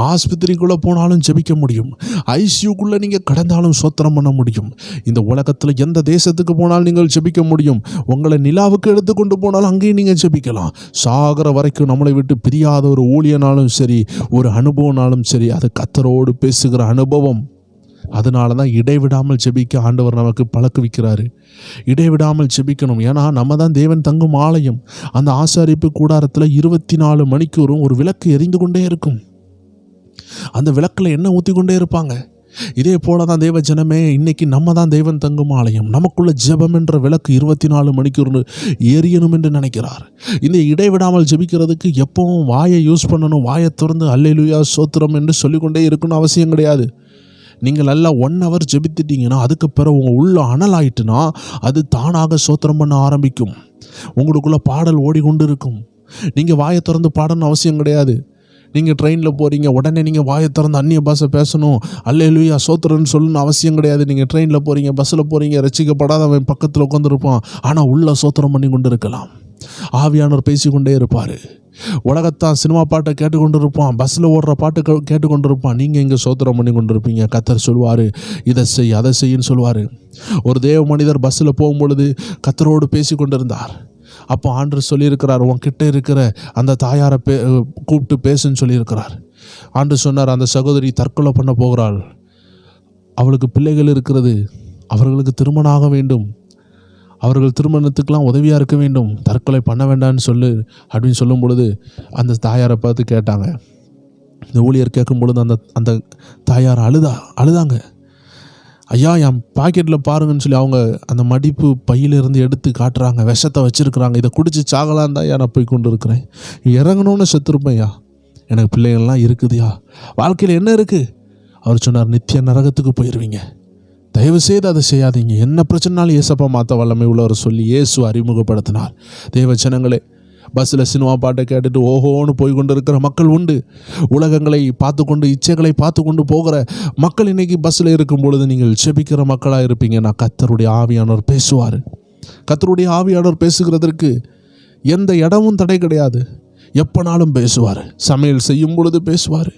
ஆஸ்பத்திரிக்குள்ளே போனாலும் ஜெபிக்க முடியும், ஐசியூக்குள்ளே நீங்கள் கடந்தாலும் சோத்திரம் பண்ண முடியும். இந்த உலகத்தில் எந்த தேசத்துக்கு போனாலும் நீங்கள் ஜெபிக்க முடியும். உங்களை நிலாவுக்கு எடுத்து கொண்டு போனாலும் அங்கேயும் நீங்கள் ஜெபிக்கலாம். சாகர வரைக்கும் நம்மளை விட்டு பிரியாத ஒரு ஊழியனாலும் சரி, ஒரு அனுபவனாலும் சரி, அது கர்த்தரோடு பேசுகிற அனுபவம். அதனால தான் இடைவிடாமல் ஜெபிக்க ஆண்டவர் நமக்கு பழக்குவிக்கிறாரு. இடைவிடாமல் ஜெபிக்கணும். ஏன்னா நம்ம தான் தேவன் தங்கும் ஆலயம். அந்த ஆசாரிப்பு கூடாரத்தில் 24 மணிக்கூறும் ஒரு விளக்கு எரிந்து கொண்டே இருக்கும். அந்த விளக்கில் எண்ணெய் ஊற்றி கொண்டே இருப்பாங்க. இதே போல தான் தேவ ஜனமே, இன்னைக்கு நம்ம தான் தேவன் தங்கும் ஆலயம். நமக்குள்ள ஜெபம் என்ற விளக்கு 24 மணிக்கூர் எரியணும் என்று நினைக்கிறார். இந்த இடைவிடாமல் ஜெபிக்கிறதுக்கு எப்பவும் வாயை யூஸ் பண்ணணும். வாயை திறந்து அல்லேலூயா சோத்திரம் என்று சொல்லிக்கொண்டே இருக்கணும் அவசியம் கிடையாது. நீங்கள் நல்லா 1 hour ஜெபித்துட்டீங்கன்னா, அதுக்கு பிறகு உங்கள் உள்ள அனல் ஆயிட்டுனா அது தானாக சோத்திரம் பண்ண ஆரம்பிக்கும். உங்களுக்குள்ள பாடல் ஓடிக்கொண்டு இருக்கும். நீங்கள் வாயை திறந்து பாடணும் அவசியம் கிடையாது. நீங்கள் ட்ரெயினில் போகிறீங்க, உடனே நீங்கள் வாயை திறந்து அந்நிய பாஷை பேசணும், அல்லேலூயா சோத்திரன்னு சொல்லணும்னு அவசியம் கிடையாது. நீங்கள் ட்ரெயினில் போகிறீங்க, பஸ்ஸில் போகிறீங்க, ரசிக்கப்படாதவன் பக்கத்தில் உட்காந்துருப்பான், ஆனால் உள்ள சோத்திரம் பண்ணி கொண்டு இருக்கலாம். ஆவியானவர் பேசிக்கொண்டே இருப்பார். உலகத்தான் சினிமா பாட்டை கேட்டுக்கொண்டு இருப்பான், பஸ்ஸில் ஓடுற பாட்டு கேட்டுக்கொண்டு இருப்பான். நீங்கள் இங்கே சோத்திரம் பண்ணி கொண்டு இருப்பீங்க. கர்த்தர் சொல்வார், இதை செய் அதை செய்யின்னு சொல்லுவார். ஒரு தேவ மனிதர் பஸ்ஸில் போகும்பொழுது கர்த்தரோடு பேசி கொண்டு இருந்தார். அப்போ ஆண்டவர் சொல்லியிருக்கிறார், உன்கிட்ட இருக்கிற அந்த தாயாரை கூப்பிட்டு பேசுன்னு சொல்லியிருக்கிறார். ஆண்டவர் சொன்னார், அந்த சகோதரி தற்கொலை பண்ண போகிறாள், அவளுக்கு பிள்ளைகள் இருக்கிறது, அவர்களுக்கு திருமணம் ஆக வேண்டும், அவர்கள் திருமணத்துக்கெலாம் உதவியாக இருக்க வேண்டும், தற்கொலை பண்ண வேண்டான்னு அப்படின்னு சொல்லும் பொழுது அந்த தாயாரை பார்த்து கேட்டாங்க. இந்த ஊழியர் கேட்கும் பொழுது அந்த தாயார் அழுதாங்க. ஐயா என் பாக்கெட்டில் பாருங்கன்னு சொல்லி அவங்க அந்த மடிப்பு பையிலிருந்து எடுத்து காட்டுறாங்க. விஷத்தை வச்சுருக்குறாங்க. இதை குடிச்சு சாகலான் தான் நான் போய் கொண்டு இருக்கிறேன். இறங்கணுன்னு செத்துருப்பேன்யா, எனக்கு பிள்ளைகள்லாம் இருக்குதுயா, வாழ்க்கையில் என்ன இருக்குது? அவர் சொன்னார், நித்திய நரகத்துக்கு போயிடுவீங்க, தயவுசெய்து அதை செய்யாதீங்க, என்ன பிரச்சனைனாலும் ஏசப்பா மாற்ற வல்லமை உள்ளவர் சொல்லி இயேசு அறிமுகப்படுத்தினார். தேவ ஜனங்களே, பஸ்ஸில் சினிமா பாட்டை கேட்டுட்டு ஓஹோன்னு போய் கொண்டு இருக்கிற மக்கள் உண்டு. உலகங்களை பார்த்து கொண்டு, இச்சைகளை பார்த்து கொண்டு போகிற மக்கள் இன்றைக்கி பஸ்ஸில் இருக்கும் பொழுது நீங்கள் ஜெபிக்கிற மக்களாக இருப்பீங்கன்னா கர்த்தருடைய ஆவியானவர் பேசுவார். கர்த்தருடைய ஆவியானவர் பேசுகிறதற்கு எந்த இடமும் தடை கிடையாது. எப்போனாலும் பேசுவார். சமையல் செய்யும் பொழுது பேசுவார்,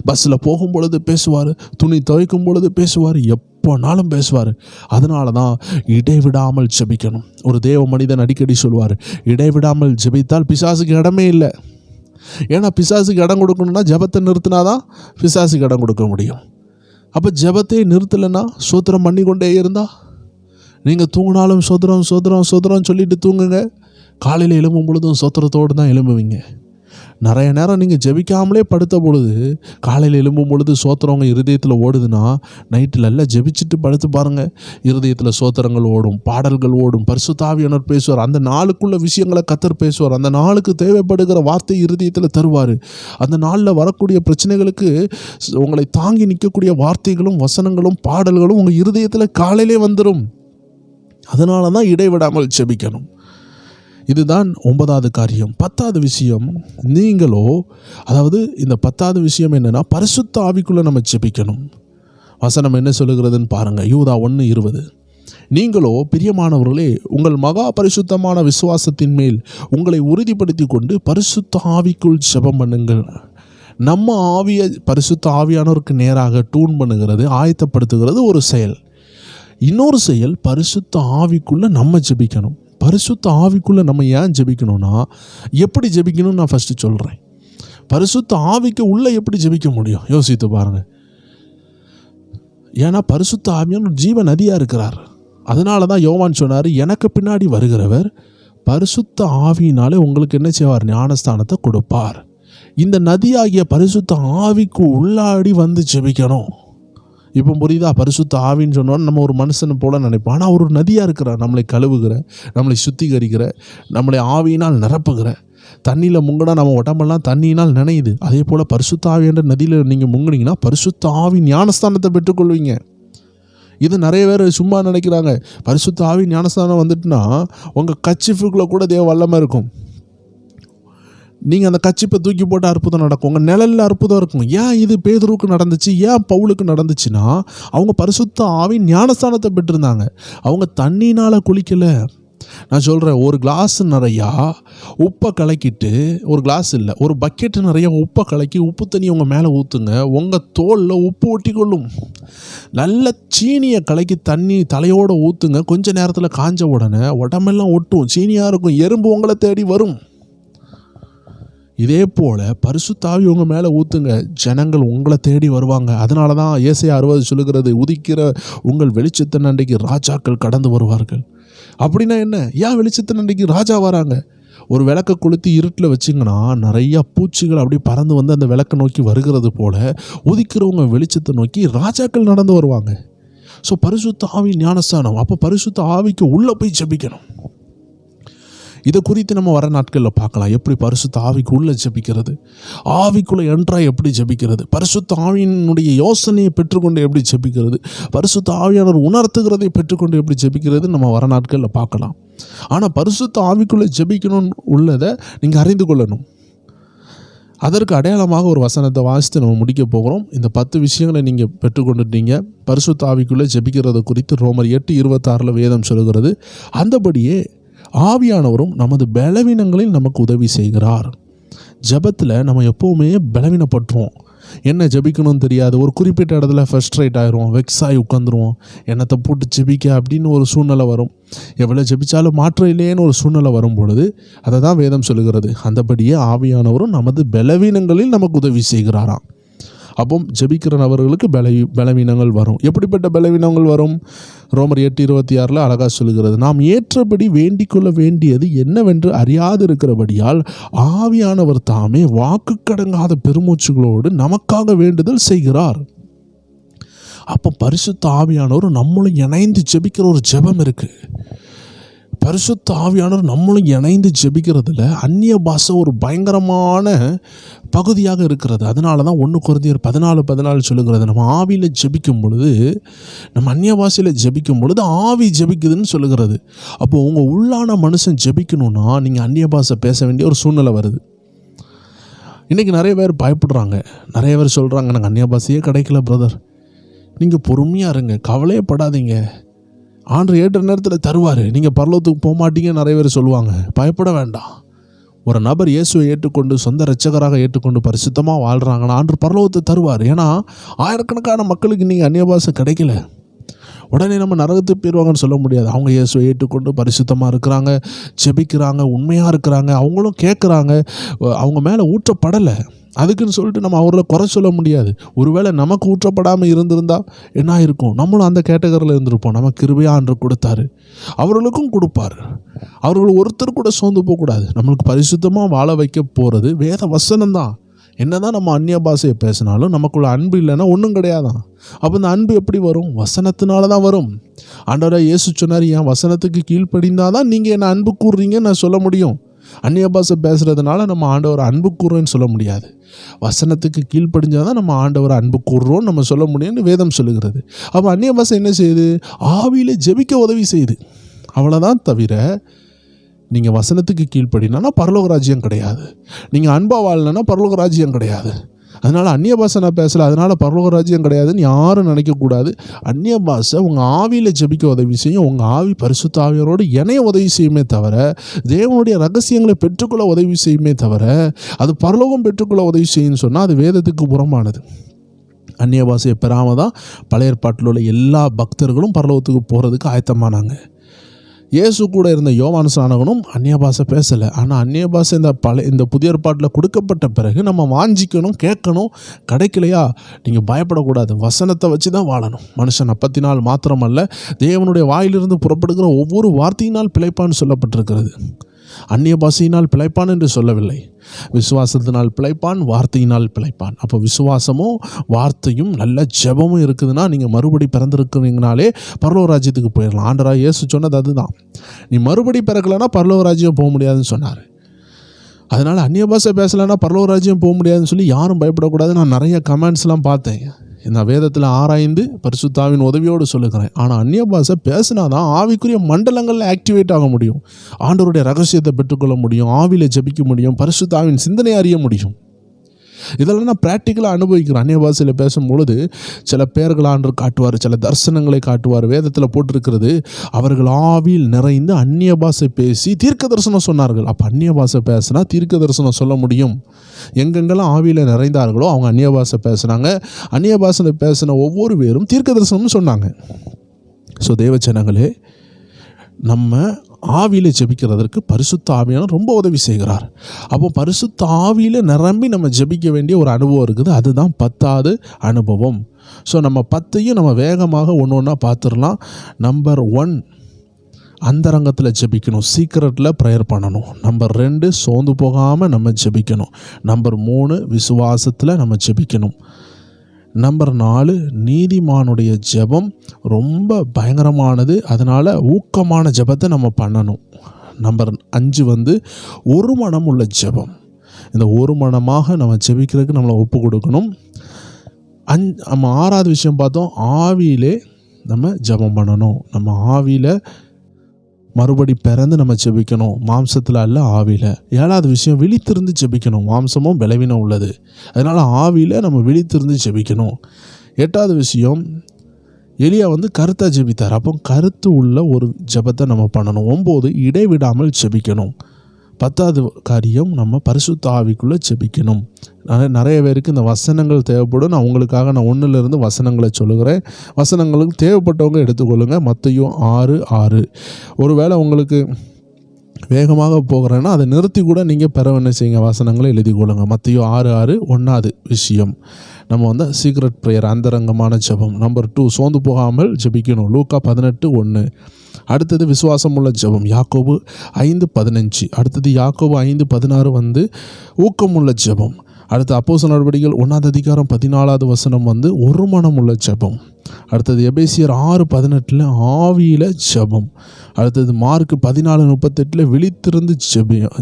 பஸ்ஸில் போகும் பொழுது பேசுவார், துணி துவைக்கும் பொழுது பேசுவார், எப்போனாலும் பேசுவார். அதனால தான் இடைவிடாமல் ஜெபிக்கணும். ஒரு தேவ மனிதன் அடிக்கடி சொல்வார், இடைவிடாமல் ஜெபித்தால் பிசாசுக்கு இடமே இல்லை. ஏன்னா பிசாசுக்கு இடம் கொடுக்கணும்னா ஜெபத்தை நிறுத்தினாதான் பிசாசுக்கு இடம் கொடுக்க முடியும். அப்போ ஜெபத்தை நிறுத்தலைன்னா, சோத்திரம் பண்ணி கொண்டே இருந்தால், நீங்கள் தூங்கினாலும் சோத்திரம் சோத்திரம் சோத்திரம் சொல்லிட்டு தூங்குங்க, காலையில் எழும்பும் பொழுதும் சோத்திரத்தோடு தான் எழும்புவீங்க. நிறைய நேரம் நீங்கள் ஜெபிக்காமலே படுத்த பொழுது காலையில் எழும்பும் பொழுது சோத்திரவங்க இருதயத்தில் ஓடுதுன்னா நைட்டில் எல்லாம் ஜெபிச்சுட்டு படுத்து பாருங்கள், இருதயத்தில் சோத்திரங்கள் ஓடும், பாடல்கள் ஓடும், பரிசுத்த ஆவியானவர் பேசுவார். அந்த நாளுக்குள்ள விஷயங்களை கர்த்தர் பேசுவார். அந்த நாளுக்கு தேவைப்படுகிற வார்த்தை இருதயத்தில் தருவார். அந்த நாளில் வரக்கூடிய பிரச்சனைகளுக்கு உங்களை தாங்கி நிற்கக்கூடிய வார்த்தைகளும் வசனங்களும் பாடல்களும் உங்கள் இருதயத்தில் காலையிலே வந்துடும். அதனால தான் இடைவிடாமல் ஜெபிக்கணும். இதுதான் 9வது காரியம். 10வது விஷயம், நீங்களோ, அதாவது இந்த 10வது விஷயம் என்னென்னா, பரிசுத்த ஆவிக்குள்ளே நம்ம ஜெபிக்கணும். வசனம் என்ன சொல்லுகிறதுன்னு பாருங்கள். யூதா 1:20, நீங்களோ பிரியமானவர்களே உங்கள் மகா பரிசுத்தமான விசுவாசத்தின் மேல் உங்களை உறுதிப்படுத்தி கொண்டு பரிசுத்த ஆவிக்குள் ஜெபம் பண்ணுங்கள். நம்ம ஆவியை பரிசுத்த ஆவியானவருக்கு நேராக டூன் பண்ணுகிறது, ஆயத்தப்படுத்துகிறது ஒரு செயல். இன்னொரு செயல், பரிசுத்த ஆவிக்குள்ளே நம்ம ஜெபிக்கணும். பரிசுத்த ஆவிக்குள்ளே நம்ம ஏன் ஜெபிக்கணும்னா, எப்படி ஜெபிக்கணும்னு நான் ஃபஸ்ட்டு சொல்கிறேன். பரிசுத்த ஆவிக்கு உள்ளே எப்படி ஜெபிக்க முடியும் யோசித்து பாருங்கள். ஏன்னா பரிசுத்த ஆவியானவர் ஜீவ நதியாக இருக்கிறார். அதனால தான் யோவான் சொன்னார், எனக்கு பின்னாடி வருகிறவர் பரிசுத்த ஆவியினாலே உங்களுக்கு என்ன செய்வார், ஞானஸ்தானத்தை கொடுப்பார். இந்த நதியாகிய பரிசுத்த ஆவிக்கு உள்ளாடி வந்து ஜெபிக்கணும். இப்போ புரியுதா? பரிசுத்த ஆவின்னு சொன்னோன்னு நம்ம ஒரு மனுஷனை போல நினைப்போம். ஆனால் அவர் ஒரு நதியாக இருக்கிறார், நம்மளை கழுவுகிற, நம்மளை சுத்திகரிக்கிற, நம்மளை ஆவியினால் நிரப்புகிற. தண்ணியில் முங்கினா நம்ம உடம்பெல்லாம் தண்ணியினால் நினையுது. அதே போல் பரிசுத்த ஆவி என்ற நதியில் நீங்கள் முங்கினீங்கன்னா பரிசுத்த ஆவி ஞானஸ்தானத்தை பெற்றுக்கொள்வீங்க. இது நிறைய பேர் சும்மா நினைக்கிறாங்க. பரிசுத்த ஆவி ஞானஸ்தானம் வந்துட்டுனா உங்கள் கச்சிஃபுக்குள்ளே கூட தேவ வல்லமை இருக்கும். நீங்கள் அந்த கச்சிப்பை தூக்கி போட்டு அற்புதம் நடக்கும், உங்கள் நிழலில் அற்புதம் இருக்கும். ஏன் இது பேதுருவுக்கு நடந்துச்சு, ஏன் பவுலுக்கு நடந்துச்சுன்னா, அவங்க பரிசுத்த ஆவி ஞானஸ்தானத்தை பெற்றிருந்தாங்க. அவங்க தண்ணினால் குளிக்கலை. நான் சொல்கிறேன், ஒரு கிளாஸ் நிறையா உப்பை கலக்கிட்டு, ஒரு கிளாஸ் இல்லை, ஒரு பக்கெட்டு நிறையா உப்பை கலக்கி உப்பு தண்ணி உங்கள் மேலே ஊற்றுங்க, உங்கள் தோலில் உப்பு ஒட்டி கொள்ளும். நல்ல சீனியை கலக்கி தண்ணி தலையோடு ஊற்றுங்க, கொஞ்சம் நேரத்தில் காஞ்ச உடனே உடம்பெல்லாம் ஒட்டும், சீனியாக இருக்கும், எறும்பு உங்களை தேடி வரும். இதே போல் பரிசுத்த ஆவி உங்கள் மேலே ஊற்றுங்க, ஜனங்கள் உங்களை தேடி வருவாங்க. அதனால தான் ஏசாயா 60 சொல்லுகிறது, உதிக்கிற உங்கள் வெளிச்சத்தின் அன்றைக்கு ராஜாக்கள் கடந்து வருவார்கள். அப்படின்னா என்ன? ஏன் வெளிச்சத்தின் அன்றைக்கு ராஜா வராங்க? ஒரு விளக்கை கொளுத்தி இருட்டில் வச்சிங்கன்னா நிறையா பூச்சிகள் அப்படி பறந்து வந்து அந்த விளக்கை நோக்கி வருகிறது போல் உதிக்கிறவங்க வெளிச்சத்தை நோக்கி ராஜாக்கள் நடந்து வருவாங்க. ஸோ பரிசுத்த ஆவி ஞானஸ்தானம். அப்போ பரிசுத்த ஆவிக்கு உள்ளே போய் ஜெபிக்கணும். இதை குறித்து நம்ம வர நாட்களில் பார்க்கலாம். எப்படி பரிசுத்த ஆவிக்குள்ளே ஜெபிக்கிறது, ஆவிக்குள்ளே என்ட்ராய் எப்படி ஜெபிக்கிறது, பரிசுத்த ஆவியினுடைய யோசனையை பெற்றுக்கொண்டு எப்படி ஜெபிக்கிறது, பரிசுத்த ஆவியானவர் உணர்த்துகிறதை பெற்றுக்கொண்டு எப்படி ஜெபிக்கிறது நம்ம வர நாட்களில் பார்க்கலாம். ஆனால் பரிசுத்த ஆவிக்குள்ளே ஜெபிக்கணும்னு உள்ளதை நீங்கள் அறிந்து கொள்ளணும். அதற்கு அடையாளமாக ஒரு வசனத்தை வாசித்து நம்ம முடிக்க போகிறோம். இந்த 10 விஷயங்களை நீங்கள் பெற்றுக்கொண்டுட்டீங்க. பரிசுத்த ஆவிக்குள்ளே ஜெபிக்கிறத குறித்து ரோமர் 8:26 வேதம் சொல்கிறது, அந்தபடியே ஆவியானவரும் நமது பலவீனங்களில் நமக்கு உதவி செய்கிறார். ஜெபத்தில் நம்ம எப்போவுமே பலவீனப்பட்டுருவோம். என்ன ஜெபிக்கணும்னு தெரியாது, ஒரு குறிப்பிட்ட இடத்துல ஃப்ரஸ்ட்ரேட் ஆயிரும், வெக்ஸ் ஆகி உட்காந்துருவோம், என்னத்தை போட்டு ஜெபிக்க அப்படின்னு ஒரு சூழ்நிலை வரும். எவ்வளோ ஜெபிச்சாலும் மாற்றம் இல்லையேன்னு ஒரு சூழ்நிலை வரும் பொழுது அதை தான் வேதம் சொல்லுகிறது, அந்தபடியே ஆவியானவரும் நமது பலவீனங்களில் நமக்கு உதவி செய்கிறாராம். அப்போ ஜெபிக்கிற நபர்களுக்கு பலவீனங்கள் வரும். எப்படிப்பட்ட பலவீனங்கள் வரும்? ரோமர் 8:26 அழகாக சொல்லுகிறது, நாம் ஏற்றபடி வேண்டிக் கொள்ள வேண்டியது என்னவென்று அறியாது இருக்கிறபடியால் ஆவியானவர் தாமே வாக்கு கடங்காத பெருமூச்சுகளோடு நமக்காக வேண்டுதல் செய்கிறார். அப்போ பரிசுத்த ஆவியானவர் நம்மளும் இணைந்து ஜெபிக்கிற ஒரு ஜெபம் இருக்குது. பரிசுத்த ஆவியானவர் நம்மளும் இணைந்து ஜெபிக்கிறதுல அந்நிய பாஷை ஒரு பயங்கரமான பகுதியாக இருக்கிறது. அதனால தான் 1 கொரிந்தியர் 14:14 சொல்லுகிறது, நம்ம ஆவியில் ஜெபிக்கும் பொழுது, நம்ம அந்நிய பாஷையில் ஜெபிக்கும் பொழுது ஆவி ஜெபிக்குதுன்னு சொல்லுகிறது. அப்போ உங்கள் உள்ளான மனுஷன் ஜெபிக்கணும்னா நீங்கள் அந்நிய பாஷை பேச வேண்டிய ஒரு சூழ்நிலை வருது. இன்றைக்கி நிறைய பேர் பயப்படுறாங்க. நிறைய பேர் சொல்கிறாங்க, எனக்கு அந்நிய பாஷையே கிடைக்கல பிரதர். நீங்கள் பொறுமையாக இருங்க, கவலையே படாதீங்க, ஆண்டவர் ஏற்ற நேரத்தில் தருவார், நீங்கள் பரலோகத்துக்கு போக மாட்டீங்க நிறைய பேர் சொல்லுவாங்க. பயப்பட வேண்டாம். ஒரு நபர் இயேசுவை ஏற்றுக்கொண்டு சொந்த இரட்சகராக ஏற்றுக்கொண்டு பரிசுத்தமாக வாழ்கிறாங்கன்னா ஆண்டவர் பரலோகத்தை தருவார். ஏன்னா ஆயிரக்கணக்கான மக்களுக்கு நீங்கள் அந்நிய பாஷை கிடைக்கல, உடனே நம்ம நரகத்துக்கு போயிடுவாங்கன்னு சொல்ல முடியாது. அவங்க இயேசுவை ஏற்றுக்கொண்டு பரிசுத்தமாக இருக்கிறாங்க, ஜெபிக்கிறாங்க, உண்மையாக இருக்கிறாங்க, அவங்களும் கேட்குறாங்க, அவங்க மேலே ஊற்றப்படலை. அதுக்குன்னு சொல்லிட்டு நம்ம அவர்களை குறை சொல்ல முடியாது. ஒருவேளை நமக்கு ஊற்றப்படாமல் இருந்திருந்தால் என்ன ஆயிருக்கும்? நம்மளும் அந்த கேட்டகரியில் இருந்திருப்போம். நமக்கு கிருபையா ஆண்டவர் கொடுத்தாரு, அவர்களுக்கும் கொடுப்பார். அவர்கள் ஒருத்தர் கூட சோர்ந்து போகக்கூடாது. நம்மளுக்கு பரிசுத்தமாக வாழ வைக்க போகிறது வேத வசனம் தான். என்னதான் நம்ம அந்நிய பாஷையை பேசினாலும் நமக்குள்ள அன்பு இல்லைன்னா ஒன்றும் கிடையாதான். அப்போ இந்த அன்பு எப்படி வரும்? வசனத்தினால தான் வரும். ஆண்டவராக இயேசு சொன்னார், என் வசனத்துக்கு கீழ்ப்படிந்தால் தான் நீங்கள் என்ன அன்பு கூறுறீங்கன்னு நான் சொல்ல முடியும். அந்நிய பாஷை பேசுகிறதுனால நம்ம ஆண்டவரை அன்பு கூறுறோன்னு சொல்ல முடியாது. வசனத்துக்கு கீழ்ப்படிஞ்சால் தான் நம்ம ஆண்டவரை அன்பு கூறுறோன்னு நம்ம சொல்ல முடியும்னு வேதம் சொல்லுகிறது. அப்போ அந்நிய பாஷை என்ன செய்யுது? ஆவியில் ஜெபிக்க உதவி செய்யுது. அவ்வளோதான் தவிர நீங்கள் வசனத்துக்கு கீழ்ப்படினா பரலோக ராஜ்யம் கிடையாது. நீங்கள் அன்பா வாழலைன்னா பரலோக ராஜ்யம் கிடையாது. அதனால் அந்நிய பாஷை நான் பேசலை, அதனால் பரலோக ராஜ்யம் கிடையாதுன்னு யாரும் நினைக்கக்கூடாது. அந்நிய பாஷை உங்கள் ஆவியில் ஜெபிக்க உதவி செய்யும். உங்கள் ஆவி பரிசுத்த ஆவியரோடு இணைய உதவி செய்யுமே தவிர, தேவனுடைய ரகசியங்களை பெற்றுக்கொள்ள உதவி செய்யுமே தவிர, அது பரலோகம் பெற்றுக்கொள்ள உதவி செய்யுன்னு சொன்னால் அது வேதத்துக்கு புறம்பானது. அந்நிய பாஷையை பெறாமல் தான் பழைய ஏற்பாட்டில் உள்ள எல்லா பக்தர்களும் பரலோகத்துக்கு போகிறதுக்கு ஆயத்தமானாங்க. இயேசு கூட இருந்த யோவான் ஸ்நானகனும் அந்நிய பாஷை பேசலை. ஆனால் அந்நிய பாஷை இந்த புதிய ஏற்பாட்டில் கொடுக்கப்பட்ட பிறகு நம்ம வாஞ்சிக்கணும், கேட்கணும். கிடைக்கலையா நீங்கள் பயப்படக்கூடாது. வசனத்தை வச்சு தான் வாழணும். மனுஷன் அப்பத்தினால் மாத்திரமல்ல, தேவனுடைய வாயிலிருந்து புறப்படுகிற ஒவ்வொரு வார்த்தையினால் பிழைப்பான்னு சொல்லப்பட்டிருக்கிறது. அந்நிய பாஷையினால் பிழைப்பான் என்று சொல்லவில்லை. விசுவாசத்தினால் பிழைப்பான், வார்த்தையினால் பிழைப்பான். அப்போ விசுவாசமும் வார்த்தையும் நல்ல ஜெபமும் இருக்குதுன்னா நீங்கள் மறுபடி பிறந்திருக்கிறீங்கனாலே பரலோக ராஜ்யத்துக்கு போயிடலாம். ஆண்டவராக இயேசு சொன்னது அதுதான். நீ மறுபடி பிறக்கலைன்னா பரலோக ராஜ்யம் போக முடியாதுன்னு சொன்னார். அதனால் அந்நிய பாஷை பேசலைன்னா பரலோக ராஜ்யம் போக முடியாதுன்னு சொல்லி யாரும் பயப்படக்கூடாது. நான் நிறைய கமெண்ட்ஸ்லாம் பார்த்தேன். நான் வேதத்தில் ஆராய்ந்து பரிசுத்தாவின் உதவியோடு சொல்லுகிறேன். ஆனால் அந்நிய பாஷை பேசினா தான் ஆவிக்குரிய மண்டலங்களில் ஆக்டிவேட் ஆக முடியும். ஆண்டவருடைய ரகசியத்தை பெற்றுக்கொள்ள முடியும், ஆவியில் ஜெபிக்க முடியும், பரிசுத்தாவின் சிந்தனை அறிய முடியும். இதெல்லாம் நான் ப்ராக்டிக்கலாக அனுபவிக்கிறேன். அந்நிய பாஷையில் பேசும்பொழுது சில பேர்கள் ஆண்டவர் காட்டுவார், சில தரிசனங்களை காட்டுவார். வேதத்தில் போட்டிருக்கிறது, அவர்கள் ஆவியில் நிறைந்து அந்நிய பாஷை பேசி தீர்க்க தரிசனம் சொன்னார்கள். அப்போ அந்நிய பாஷை பேசினா தீர்க்க தரிசனம் சொல்ல முடியும். எங்கெங்கெல்லாம் ஆவியில் நிறைந்தார்களோ அவங்க அந்நிய பாஷை பேசுனாங்க. அந்நிய பாஷையில் பேசின ஒவ்வொரு பேரும் தீர்க்க தரிசனம்னு சொன்னாங்க. ஸோ தேவச்சனங்களே, நம்ம ஆவியில் ஜெபிக்கிறதற்கு பரிசுத்த ஆவியான ரொம்ப உதவி செய்கிறார். அப்போ பரிசுத்த ஆவியில் நிரம்பி நம்ம ஜெபிக்க வேண்டிய ஒரு அனுபவம் இருக்குது. அதுதான் 10வது அனுபவம். ஸோ நம்ம 10ஐயும் நம்ம வேகமாக ஒன்று ஒன்றா பார்த்துடலாம். நம்பர் 1, அந்தரங்கத்தில் ஜெபிக்கணும், சீக்ரெட்டில் ப்ரேயர் பண்ணணும். நம்பர் 2, சோர்ந்து போகாமல் நம்ம ஜெபிக்கணும். நம்பர் 3, விசுவாசத்தில் நம்ம ஜெபிக்கணும். நம்பர் 4, நீதிமானுடைய ஜெபம் ரொம்ப பயங்கரமானது, அதனால் ஊக்கமான ஜெபத்தை நம்ம பண்ணணும். நம்பர் 5 ஒரு மனம் உள்ள ஜெபம். இந்த ஒரு மனமாக நம்ம ஜெபிக்கிறதுக்கு நம்மளை ஒப்பு கொடுக்கணும். நம்ம 6வது விஷயம் பார்த்தோம், ஆவியிலே நம்ம ஜெபம் பண்ணணும். நம்ம ஆவியில் மறுபடி பிறந்து நம்ம ஜெபிக்கணும், மாம்சத்தில் அல்ல ஆவியில். 7வது விஷயம், விழித்திருந்து ஜெபிக்கணும். மாம்சமும் பலவீனம் உள்ளது, அதனால் ஆவியில் நம்ம விழித்திருந்து ஜெபிக்கணும். 8வது விஷயம், எலியா கருத்தாக ஜெபித்தார். அப்போ கருத்து உள்ள ஒரு ஜெபத்தை நம்ம பண்ணணும். 9, இடைவிடாமல் ஜெபிக்கணும். 10வது காரியம், நம்ம பரிசுத்த ஆவிக்குள்ளே ஜெபிக்கணும். நிறைய பேருக்கு இந்த வசனங்கள் தேவைப்படும். நான் உங்களுக்காக 1லிருந்து வசனங்களை சொல்லுகிறேன். வசனங்களுக்கு தேவைப்பட்டவங்க எடுத்துக்கொள்ளுங்க. மத்தேயு 6:6. ஒருவேளை உங்களுக்கு வேகமாக போகிறேன்னா அதை நிறுத்தி கூட நீங்கள் பெற என்ன செய்யுங்க, வசனங்களை எழுதி கொள்ளுங்க. மத்தேயு 6:6. 1வது விஷயம், நம்ம சீக்ரெட் ப்ரேயர், அந்தரங்கமான ஜெபம். நம்பர் 2, சோர்ந்து போகாமல் ஜெபிக்கணும். லூக்கா 18:1. அடுத்தது விசுவாசமுள்ள ஜெபம், யாக்கோபு 5:15. அடுத்தது யாக்கோபு 5:16 ஊக்கமுள்ள ஜெபம். அடுத்து அப்போஸ்தலர் நடவடிக்கைகள் 1வது அதிகாரம் 14வது வசனம் ஒரு மனம் உள்ள ஜெபம். அடுத்தது எபேசியர் 6:18 ஆவியில ஜெபம். அடுத்தது மார்க் 14:38 விழித்திருந்து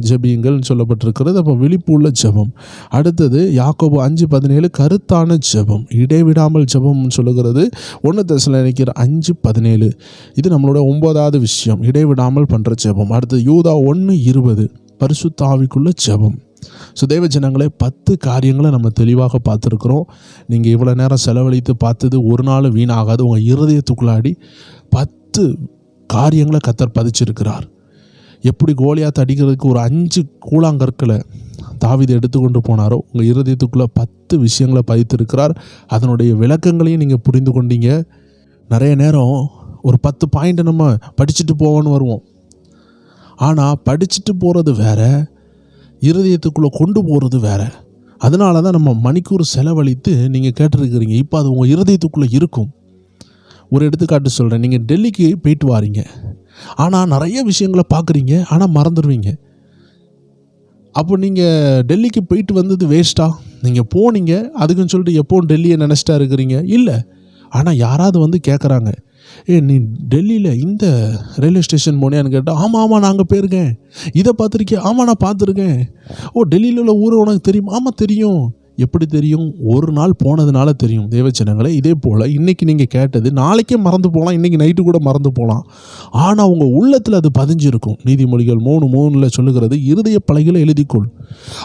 ஜெபியுங்கள்னு சொல்லப்பட்டிருக்கிறது. அப்போ விழிப்பு உள்ள ஜெபம். அடுத்தது யாக்கோபு 5:17 கருத்தான ஜெபம், இடைவிடாமல் ஜெபம்னு சொல்லுகிறது. 1 தெசலோனிக்கேயர் 5:17. இது நம்மளோட 9வது விஷயம், இடைவிடாமல் பண்ணுற ஜெபம். அடுத்தது யூதா 1:20 பரிசுத்த ஆவிக்குள்ள ஜெபம். ஸோ தேவ ஜனங்களே, 10 காரியங்களை நம்ம தெளிவாக பார்த்துருக்குறோம். நீங்கள் இவ்வளோ நேரம் செலவழித்து பார்த்தது ஒரு நாள் வீணாகாது. உங்கள் இருதயத்துக்குள்ளாடி 10 காரியங்களை கர்த்தர் பதிச்சிருக்கிறார். எப்படி கோலியாத் அடிக்கிறதுக்கு ஒரு 5 கூழாங்கற்களை தாவீது எடுத்துக்கொண்டு போனாரோ, உங்கள் இருதயத்துக்குள்ளே 10 விஷயங்களை பதித்திருக்கிறார். அதனுடைய விளக்கங்களையும் நீங்கள் புரிந்து கொண்டீங்க. நிறைய நேரம் ஒரு 10 பாயிண்ட்டை நம்ம படிச்சுட்டு போவோன்னு வருவோம். ஆனால் படிச்சுட்டு போகிறது வேற, இருதயத்துக்குள்ளே கொண்டு போகிறது வேறு. அதனால தான் நம்ம மணிக்கூர் செலவழித்து நீங்கள் கேட்டிருக்கிறீங்க. இப்போ அது உங்கள் இருதயத்துக்குள்ளே இருக்கும். ஒரு எடுத்துக்காட்டு சொல்கிறேன். நீங்கள் டெல்லிக்கு போயிட்டு வாரீங்க, ஆனால் நிறைய விஷயங்களை பார்க்குறீங்க, ஆனால் மறந்துடுவீங்க. அப்போ நீங்கள் டெல்லிக்கு போயிட்டு வந்தது வேஸ்ட்டா? நீங்கள் போனீங்க அதுக்குன்னு சொல்லிட்டு எப்போவும் டெல்லியை நினச்சிட்டா இருக்கிறீங்க? இல்லை. ஆனால் யாராவது வந்து கேட்குறாங்க, நீ டெல்லியில் இந்த ரயில்வே ஸ்டேஷன் போனியான்னு கேட்டால், ஆமாம் நான் அங்கே போயிருக்கேன். இதை பார்த்துருக்கேன், ஆமாம் நான் பார்த்துருக்கேன். டெல்லியில் உள்ள ஊர் உனக்கு தெரியும்? ஆமாம் தெரியும். எப்படி தெரியும்? ஒரு நாள் போனதுனால தெரியும். தேவச்சனங்களே, இதே போல் இன்றைக்கி நீங்கள் கேட்டது நாளைக்கே மறந்து போகலாம், இன்றைக்கி நைட்டு கூட மறந்து போகலாம். ஆனால் உங்கள் உள்ளத்தில் அது பதிஞ்சிருக்கும். நீதிமொழிகள் 3:3 சொல்லுகிறது, இருதய பலகையில் எழுதிக்கொள்.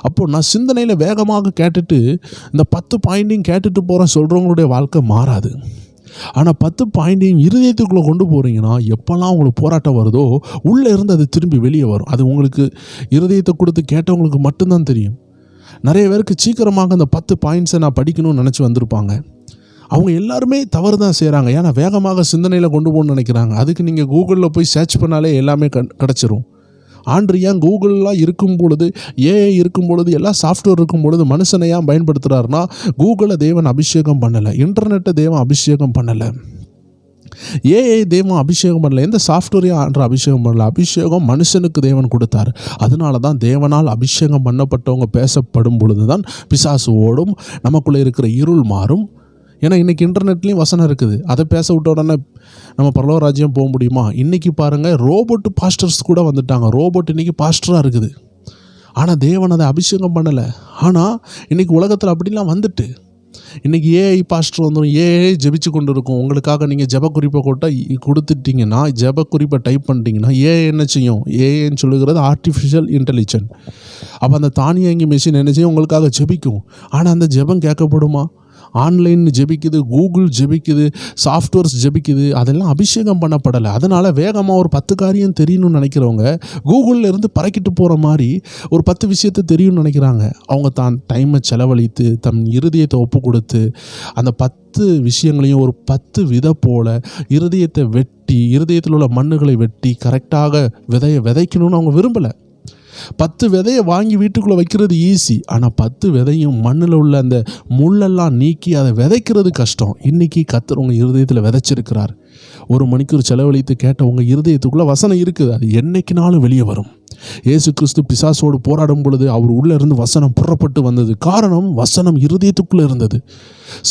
அப்போது நான் சிந்தனையில் வேகமாக கேட்டுட்டு இந்த 10 பாயிண்ட்டையும் கேட்டுட்டு போகிறேன் சொல்கிறவங்களுடைய வாழ்க்கை மாறாது. ஆனால் 10 பாயிண்ட்டையும் இருதயத்துக்குள்ளே கொண்டு போகிறீங்கன்னா, எப்போல்லாம் உங்களுக்கு போராட்டம் வருதோ உள்ளே இருந்து அது திரும்பி வெளியே வரும். அது உங்களுக்கு இருதயத்தை கொடுத்து கேட்டவங்களுக்கு மட்டும்தான் தெரியும். நிறைய பேருக்கு சீக்கிரமாக அந்த 10 பாயிண்ட்ஸை நான் படிக்கணும்னு நினச்சி வந்திருப்பாங்க. அவங்க எல்லாருமே தவறு தான் செய்கிறாங்க. ஏன்னா வேகமாக சிந்தனையில் கொண்டு போகணும்னு நினைக்கிறாங்க. அதுக்கு நீங்கள் கூகுளில் போய் சர்ச் பண்ணாலே எல்லாமே கிடச்சிரும். ஏன் கூகுளெலாம் இருக்கும் பொழுது, ஏஐ இருக்கும் பொழுது, எல்லா சாஃப்ட்வேர் இருக்கும் பொழுது மனுஷனை ஏன் பயன்படுத்துகிறாருன்னா, கூகுளை தேவன் அபிஷேகம் பண்ணலை, இன்டர்நெட்டை தேவன் அபிஷேகம் பண்ணலை, ஏஐ தேவன் அபிஷேகம் பண்ணல, எந்த சாஃப்ட்வேரையும் ஆண்டு அபிஷேகம் பண்ணல. அபிஷேகம் மனுஷனுக்கு தேவன் கொடுத்தார். அதனால தான் தேவனால் அபிஷேகம் பண்ணப்பட்டவங்க பேசப்படும் பொழுது தான் பிசாசு ஓடும், நமக்குள்ளே இருக்கிற இருள் மாறும். ஏன்னா இன்றைக்கி இன்டர்நெட்லேயும் வசனம் இருக்குது. அதை பேச விட்ட உடனே நம்ம பரலோக ராஜ்யம் போக முடியுமா? இன்றைக்கி பாருங்கள், ரோபோட்டு பாஸ்டர்ஸ் கூட வந்துட்டாங்க. ரோபோட் இன்றைக்கி பாஸ்டராக இருக்குது. ஆனால் தேவன் அதை அபிஷேகம் பண்ணலை. ஆனால் இன்றைக்கி உலகத்தில் அப்படிலாம் வந்துட்டு இன்றைக்கி ஏஐ பாஸ்டர் வந்துடும். ஏஐ ஜெபிச்சு கொண்டு இருக்கும். உங்களுக்காக நீங்கள் ஜெப குறிப்பை கொடுத்துட்டிங்கன்னா, ஜெப குறிப்பை டைப் பண்ணிட்டீங்கன்னா ஏஐ என்ன செய்யும்? ஏஐன்னு சொல்லுகிறது ஆர்டிஃபிஷியல் இன்டெலிஜென்ட். அப்போ அந்த தானியங்கி மெஷின் என்ன செய்யும்? உங்களுக்காக ஜெபிக்கும். ஆனால் அந்த ஜெபம் கேட்கப்படுமா? ஆன்லைன் ஜெபிக்குது, கூகுள் ஜெபிக்குது, சாஃப்ட்வேர்ஸ் ஜெபிக்குது. அதெல்லாம் அபிஷேகம் பண்ணப்படலை. அதனால் வேகமாக ஒரு 10 காரியம் தெரியணும்னு நினைக்கிறவங்க கூகுளில் இருந்து பறக்கிட்டு போகிற மாதிரி ஒரு 10 விஷயத்தை தெரியும்னு நினைக்கிறாங்க. அவங்க தான் டைமை செலவழித்து தம் இருதயத்தை ஒப்பு கொடுத்து அந்த 10 விஷயங்களையும் ஒரு 10 விதை போல் இருதயத்தை வெட்டி, இருதயத்தில் உள்ள மண்ணுகளை வெட்டி கரெக்டாக விதைக்கணும்னு அவங்க விரும்பலை. 10 விதையை வாங்கி வீட்டுக்குள்ளே வைக்கிறது ஈஸி. ஆனால் 10 விதையும் மண்ணில் உள்ள அந்த முள்ளெல்லாம் நீக்கி அதை விதைக்கிறது கஷ்டம். இன்றைக்கி கர்த்தர் உங்கள் இருதயத்தில் விதைச்சிருக்கிறார். 1 மணிக்கூர் செலவழித்து கேட்ட உங்கள் இருதயத்துக்குள்ளே வசனம் இருக்குது. அது என்னைக்குனாலும் வெளியே வரும். இயேசு கிறிஸ்து பிசாசோடு போராடும் பொழுது அவர் உள்ளே இருந்து வசனம் புறப்பட்டு வந்தது. காரணம், வசனம் இருதயத்துக்குள்ளே இருந்தது.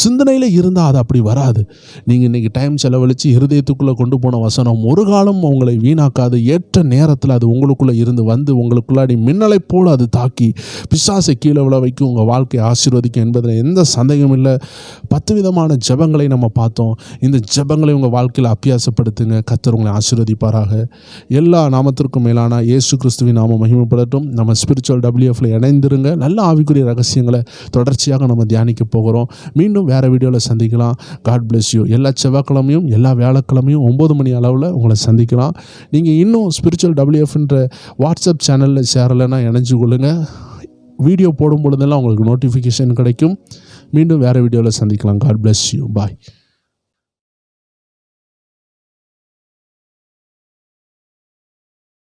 சிந்தனையில் இருந்தால் அது அப்படி வராது. நீங்கள் இன்றைக்கி டைம் செலவழித்து இருதயத்துக்குள்ளே கொண்டு போன வசனம் ஒரு காலம் உங்களை வீணாக்காது. ஏற்ற நேரத்தில் அது உங்களுக்குள்ளே இருந்து வந்து உங்களுக்குள்ளாடி மின்னலை போல் அது தாக்கி பிசாசை கீழே விழ வைக்கும், உங்கள் வாழ்க்கையை ஆசீர்வதிக்கும் என்பதில் எந்த சந்தேகம் இல்லை. 10 விதமான ஜெபங்களை நம்ம பார்த்தோம். இந்த ஜெபங்களை உங்கள் வாழ்க்கையில் அபியாசப்படுத்துங்க. கர்த்தர் உங்களை ஆசீர்வதிப்பாராக. எல்லா நாமத்திற்கும் மேலான இயேசு கிறிஸ்துவின் நாமம் மகிமைப்படட்டும். நம்ம ஸ்பிரிச்சுவல் WFல இணைந்திருங்க. நல்ல ஆவிக்குரிய ரகசியங்களை தொடர்ச்சியாக நம்ம தியானிக்க போகிறோம். மீண்டும் வேறு வீடியோவில் சந்திக்கலாம். God bless you. எல்லா செவ்வாய்க்கிழமையும் எல்லா வியாழக்கிழமையும் 9 மணி அளவில் உங்களை சந்திக்கலாம். நீங்கள் இன்னும் ஸ்பிரிச்சுவல் WFன்ற வாட்ஸ்அப் சேனலில் சேரலைன்னா இணைஞ்சு கொள்ளுங்கள். வீடியோ போடும் பொழுதெல்லாம் உங்களுக்கு நோட்டிஃபிகேஷன் கிடைக்கும். மீண்டும் வேறு வீடியோவில் சந்திக்கலாம். God bless you. பாய்.